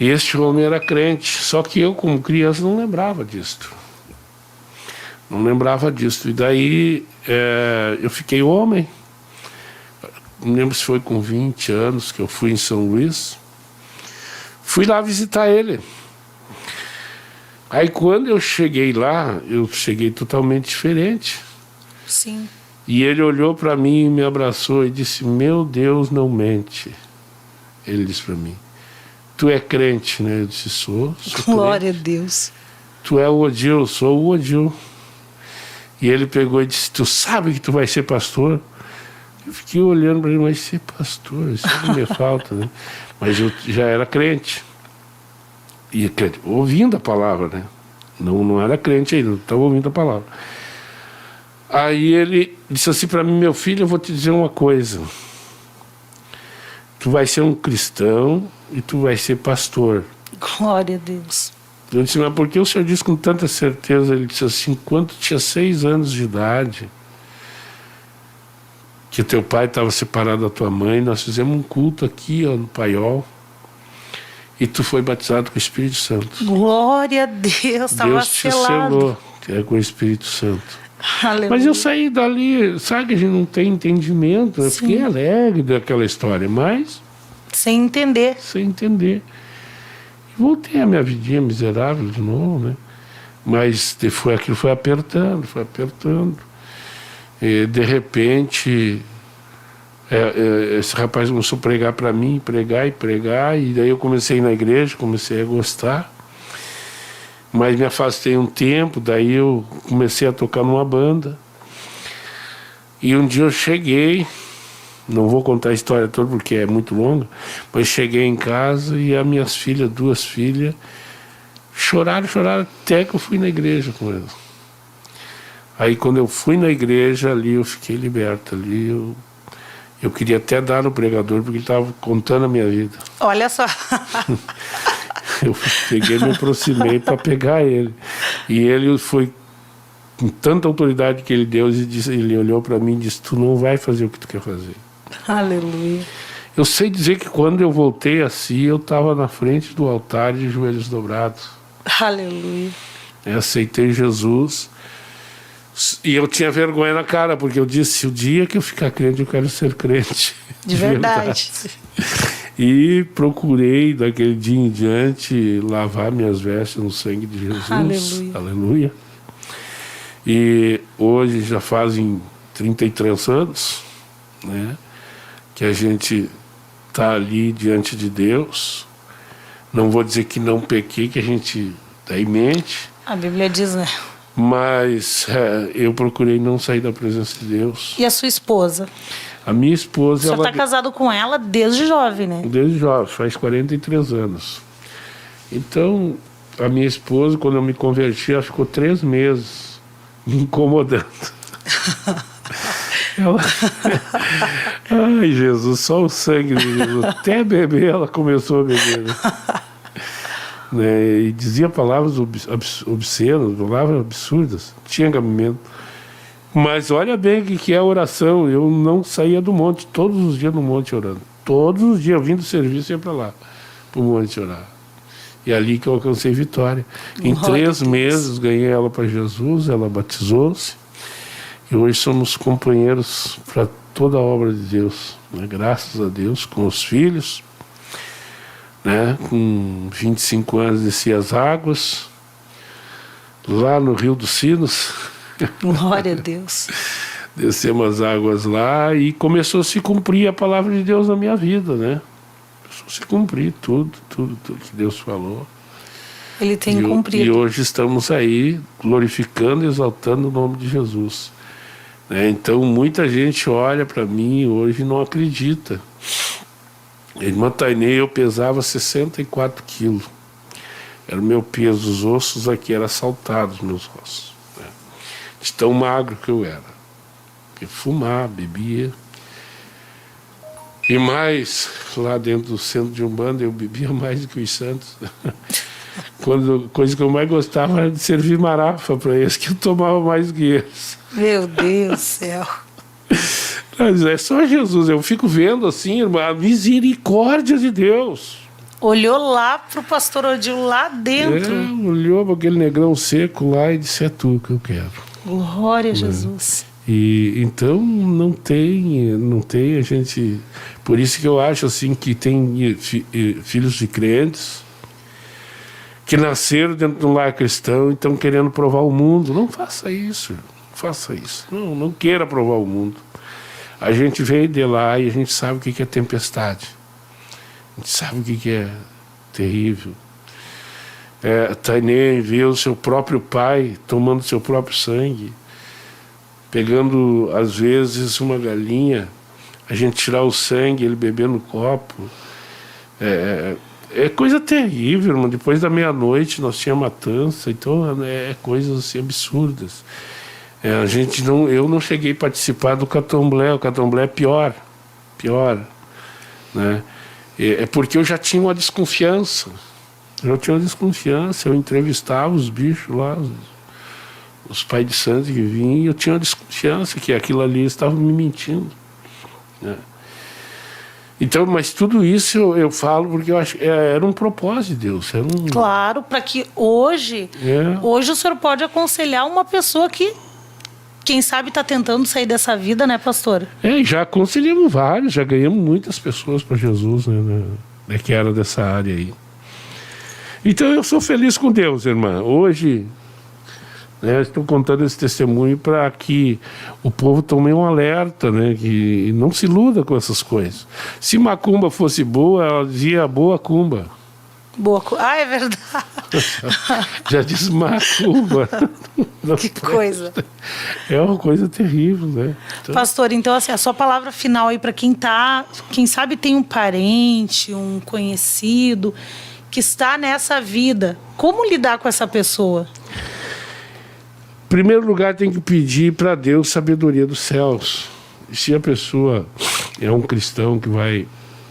E este homem era crente, só que eu, como criança, não lembrava disso. Não lembrava disso. E daí eu fiquei homem. Não lembro se foi com 20 anos que eu fui em São Luís. Fui lá visitar ele. Aí quando eu cheguei lá, eu cheguei totalmente diferente. Sim. E ele olhou para mim e me abraçou e disse, meu Deus, não mente. Ele disse para mim, tu é crente, né? Eu disse, sou Glória crente. a Deus. Tu é o Odil, eu sou o Odil. E ele pegou e disse, tu sabe que tu vai ser pastor? Eu fiquei olhando para ele, mas ser pastor, isso não me falta, né? Mas eu já era crente. E ouvindo a palavra, né? Não era crente ainda, estava ouvindo a palavra. Aí ele disse assim para mim, meu filho, eu vou te dizer uma coisa. Tu vai ser um cristão e tu vai ser pastor. Glória a Deus. Eu disse, mas por que o senhor disse com tanta certeza? Ele disse assim, quando tu tinha 6 anos de idade, que teu pai estava separado da tua mãe, nós fizemos um culto aqui, ó, no Paiol, e tu foi batizado com o Espírito Santo. Glória a Deus, estava selado. Deus te selou com o Espírito Santo. Aleluia. Mas eu saí dali, sabe que a gente não tem entendimento, eu fiquei alegre daquela história, mas... Sem entender. Sem entender. E voltei a minha vidinha miserável de novo, né? Mas aquilo foi apertando, E de repente, esse rapaz começou a pregar para mim, pregar, e daí eu comecei a ir na igreja, comecei a gostar. Mas me afastei um tempo, daí eu comecei a tocar numa banda. E um dia eu cheguei, não vou contar a história toda porque é muito longa, mas cheguei em casa e as minhas filhas, 2 filhas, choraram até que eu fui na igreja com elas. Aí quando eu fui na igreja, ali eu fiquei liberto, ali eu queria até dar no pregador porque ele estava contando a minha vida. Olha só. Eu peguei, me aproximei para pegar ele. E ele foi com tanta autoridade que ele deu, ele olhou para mim e disse, tu não vai fazer o que tu quer fazer. Aleluia. Eu sei dizer que quando eu voltei assim, eu estava na frente do altar de joelhos dobrados. Aleluia. Eu aceitei Jesus. E eu tinha vergonha na cara, porque eu disse, o dia que eu ficar crente, eu quero ser crente. De verdade. E procurei, daquele dia em diante, lavar minhas vestes no sangue de Jesus. Aleluia. Aleluia. E hoje já fazem 33 anos, né, que a gente está ali diante de Deus. Não vou dizer que não pequei, que a gente daí mente. A Bíblia diz, né? Mas eu procurei não sair da presença de Deus. E a sua esposa? A minha esposa... O senhor está casado com ela desde jovem, né? Desde jovem, faz 43 anos. Então, a minha esposa, quando eu me converti, ela ficou 3 meses me incomodando. Ela... Ai, Jesus, só o sangue de Jesus. Até beber, ela começou a beber. Né? E dizia palavras obscenas, palavras absurdas. Tinha cabimento. Mas olha bem o que é a oração. Eu não saía do monte, todos os dias no monte orando. Todos os dias, vindo do serviço, ia para lá, para o monte orar. E é ali que eu alcancei vitória. Em 3 meses, ganhei ela para Jesus, ela batizou-se. E hoje somos companheiros para toda a obra de Deus. Né? Graças a Deus, com os filhos. Né? Com 25 anos, desci as águas. Lá no Rio dos Sinos. Glória a Deus. Descemos as águas lá e começou a se cumprir a palavra de Deus na minha vida, né? Começou a se cumprir tudo que Deus falou. Ele tem cumprido. E hoje estamos aí glorificando e exaltando o nome de Jesus. Né? Então muita gente olha para mim hoje e não acredita. A irmã Tainê, eu pesava 64 quilos. Era o meu peso, os ossos aqui eram saltados, meus ossos. Né? De tão magro que eu era. Porque fumar, bebia. E mais, lá dentro do centro de Umbanda, eu bebia mais do que os santos. Coisa que eu mais gostava era de servir marafa para eles, que eu tomava mais do que eles. Meu Deus do céu. Mas é só Jesus, eu fico vendo assim, irmã, a misericórdia de Deus. Olhou lá pro pastor Odil lá dentro. Olhou para aquele negrão seco lá e disse, é tu que eu quero. Glória a Jesus. E então não tem a gente... Por isso que eu acho assim que tem filhos de crentes que nasceram dentro de um lar cristão e estão querendo provar o mundo. Não faça isso, faça isso. Não queira provar o mundo. A gente veio de lá e a gente sabe o que é tempestade. A gente sabe o que é terrível. Tainê viu o seu próprio pai tomando seu próprio sangue, pegando, às vezes, uma galinha, a gente tirar o sangue, ele beber no copo. É coisa terrível, irmão. Depois da meia-noite nós tínhamos matança, então coisas assim absurdas. Eu não cheguei a participar do candomblé. O candomblé é pior, né? É porque eu já tinha uma desconfiança. Eu entrevistava os bichos lá, os pais de santo que vinham, e eu tinha uma desconfiança que aquilo ali estava me mentindo. Né? Então, mas tudo isso eu falo porque eu acho que era um propósito de Deus. Claro, para que hoje o senhor pode aconselhar uma pessoa que, quem sabe, está tentando sair dessa vida, né, pastor? Já aconselhamos vários, já ganhamos muitas pessoas para Jesus, né, que era dessa área aí. Então eu sou feliz com Deus, irmã. Hoje, estou contando esse testemunho para que o povo tome um alerta, né, que não se iluda com essas coisas. Se macumba fosse boa, ela dizia boa cumba. É verdade. Já diz macumba. Que coisa. É uma coisa terrível, né? Então... Pastor, então assim, a sua palavra final aí para quem sabe tem um parente, um conhecido que está nessa vida, como lidar com essa pessoa? Em primeiro lugar, tem que pedir para Deus sabedoria dos céus. E se a pessoa é um cristão que vai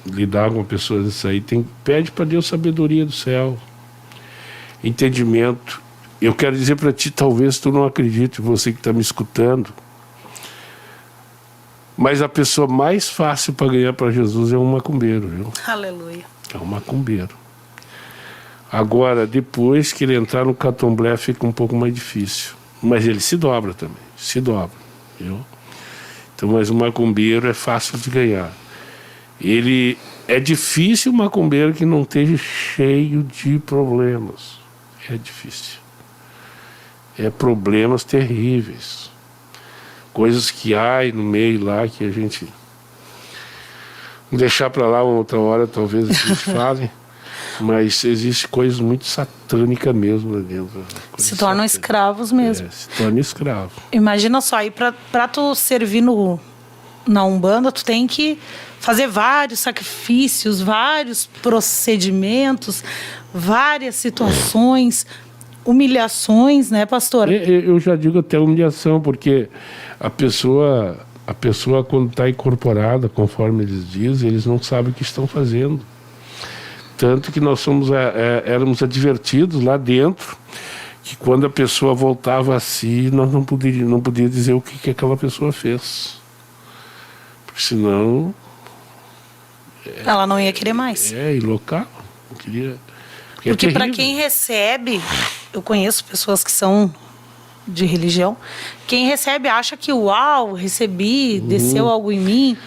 lidar com uma pessoa dessa aí, pede para Deus sabedoria do céu, entendimento. Eu quero dizer para ti, talvez tu não acredite, você que está me escutando, Mas a pessoa mais fácil para ganhar para Jesus é um macumbeiro, viu? Aleluia. É um macumbeiro. Agora, depois que ele entrar no candomblé, fica um pouco mais difícil. Mas ele se dobra também, se dobra, viu? Então, mas o macumbeiro é fácil de ganhar. Ele é difícil o macumbeiro que não esteja cheio de problemas. É difícil. É problemas terríveis. Coisas que há no meio lá que a gente... Vou deixar para lá uma outra hora, talvez a gente fale. Mas existe coisas muito satânicas mesmo lá dentro. Se tornam escravos mesmo. Se torna escravo. Imagina só, aí pra tu servir na Umbanda, tu tem que fazer vários sacrifícios, vários procedimentos, várias situações, humilhações, né, pastor? Eu já digo até humilhação, porque a pessoa quando está incorporada, conforme eles dizem, eles não sabem o que estão fazendo. Tanto que nós éramos advertidos lá dentro que quando a pessoa voltava a si, nós não podia dizer o que aquela pessoa fez. Porque senão... Ela não ia querer mais. E local. Não queria... Porque para quem recebe, eu conheço pessoas que são de religião, quem recebe acha que, uau, recebi, desceu algo em mim.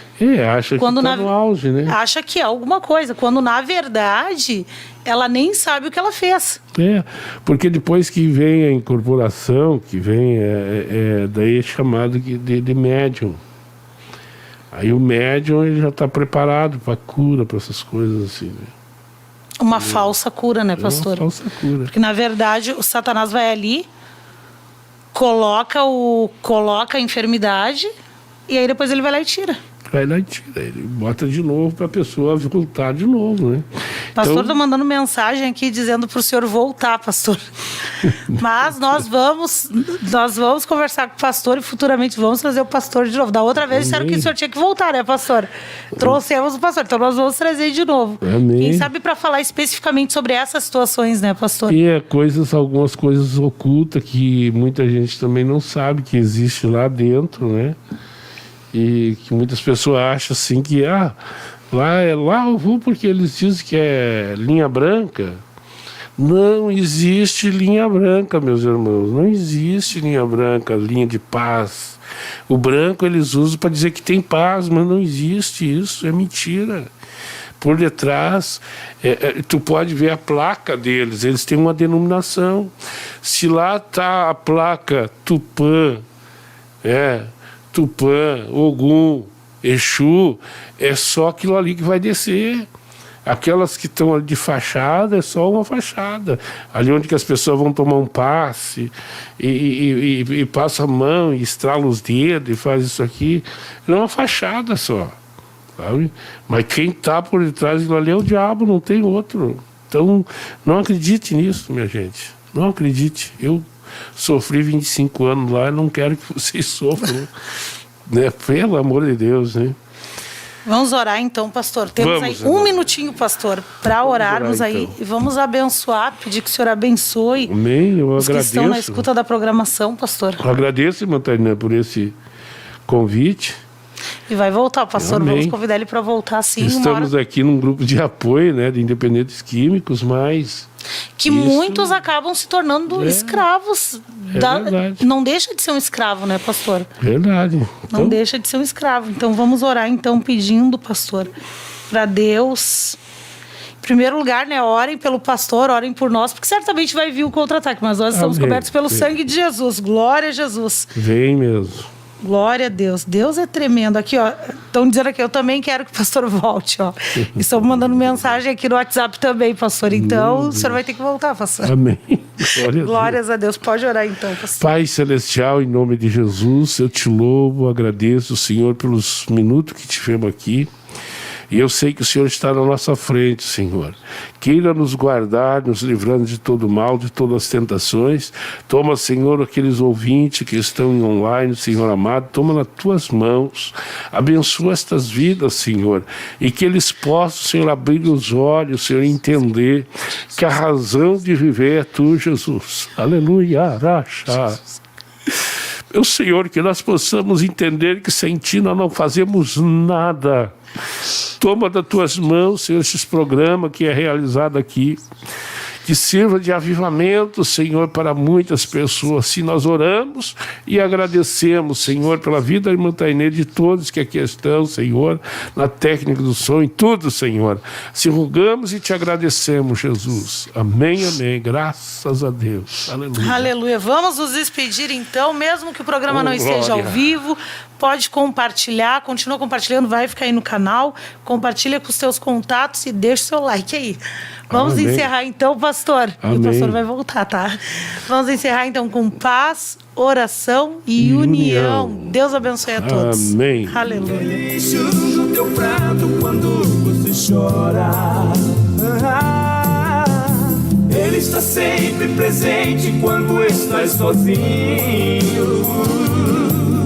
Acha quando que está no auge, né? Acha que é alguma coisa, quando na verdade ela nem sabe o que ela fez. Porque depois que vem a incorporação, que vem, daí é chamado de médium. Aí o médium ele já está preparado para cura, para essas coisas assim, né? Uma falsa cura, né, pastor? Uma falsa cura. Porque na verdade o Satanás vai ali, coloca a enfermidade e aí depois ele vai lá e tira. Ele bota de novo para a pessoa voltar de novo, né? Pastor, tô mandando mensagem aqui dizendo para o senhor voltar, pastor. Mas nós vamos conversar com o pastor e futuramente vamos trazer o pastor de novo. Da outra vez disseram que o senhor tinha que voltar, né, pastor? Trouxemos o pastor, então nós vamos trazer de novo. Amém. Quem sabe para falar especificamente sobre essas situações, né, pastor? E algumas coisas ocultas que muita gente também não sabe que existe lá dentro, né? E que muitas pessoas acham assim que lá eu vou porque eles dizem que é linha branca. Não existe linha branca, meus irmãos. Não existe linha branca, linha de paz. O branco eles usam para dizer que tem paz, mas não existe isso, é mentira. Por detrás, tu pode ver a placa deles, eles têm uma denominação. Se lá está a placa Tupã, Tupã, Ogum, Exu, é só aquilo ali que vai descer. Aquelas que estão ali de fachada, é só uma fachada. Ali onde que as pessoas vão tomar um passe e passa a mão e estrala os dedos e faz isso aqui. É uma fachada só. Sabe? Mas quem está por detrás daquilo ali é o diabo, não tem outro. Então, não acredite nisso, minha gente. Não acredite. Eu sofri 25 anos lá, não quero que vocês sofram, né? Pelo amor de Deus, né? Vamos orar então, pastor. Temos aí um minutinho, pastor, para orarmos orar, aí então. E vamos abençoar, pedir que o senhor abençoe. Amém, eu os agradeço. Que estão na escuta da programação, pastor. Eu agradeço, irmã Tainá, por esse convite. E vai voltar, pastor. Amém. Vamos convidar ele para voltar sim. Estamos aqui num grupo de apoio, né, de independentes químicos, mas... Que muitos acabam se tornando escravos. Verdade. Não deixa de ser um escravo, né, pastor? Verdade. Não deixa de ser um escravo. Então vamos orar, então, pedindo, pastor, para Deus. Em primeiro lugar, né, orem pelo pastor, orem por nós, porque certamente vai vir o contra-ataque, mas nós estamos cobertos pelo sangue de Jesus. Glória a Jesus. Vem mesmo. Glória a Deus. Deus é tremendo. Aqui, ó, estão dizendo aqui, eu também quero que o pastor volte, ó. Estão mandando mensagem aqui no WhatsApp também, pastor. Então, o senhor vai ter que voltar, pastor. Amém. Glórias a Deus. Pode orar então, pastor. Pai Celestial, em nome de Jesus, eu te louvo, agradeço, Senhor, pelos minutos que tivemos aqui. E eu sei que o Senhor está na nossa frente, Senhor. Queira nos guardar, nos livrando de todo mal, de todas as tentações. Toma, Senhor, aqueles ouvintes que estão em online, Senhor amado, toma nas tuas mãos. Abençoa estas vidas, Senhor. E que eles possam, Senhor, abrir os olhos, Senhor, entender que a razão de viver é tu, Jesus. Aleluia, araxa. Meu Senhor, que nós possamos entender que sem Ti nós não fazemos nada. Toma das Tuas mãos, Senhor, esses programas que é realizado aqui, que sirva de avivamento, Senhor, para muitas pessoas. Assim nós oramos e agradecemos, Senhor, pela vida da irmã Tainê, de todos que aqui estão, Senhor, na técnica do som, em tudo, Senhor. Se rogamos e Te agradecemos, Jesus. Amém, amém. Graças a Deus. Aleluia. Aleluia. Vamos nos despedir, então, mesmo que o programa não esteja ao vivo. Pode compartilhar, continua compartilhando, vai ficar aí no canal. Compartilha com os seus contatos e deixa o seu like aí. Vamos encerrar então, pastor. E o pastor vai voltar, tá? Vamos encerrar então com paz, oração e união. Deus abençoe a todos. Amém. Aleluia. Ele enxuga o teu prato quando você chora. Ele está sempre presente quando estás sozinho.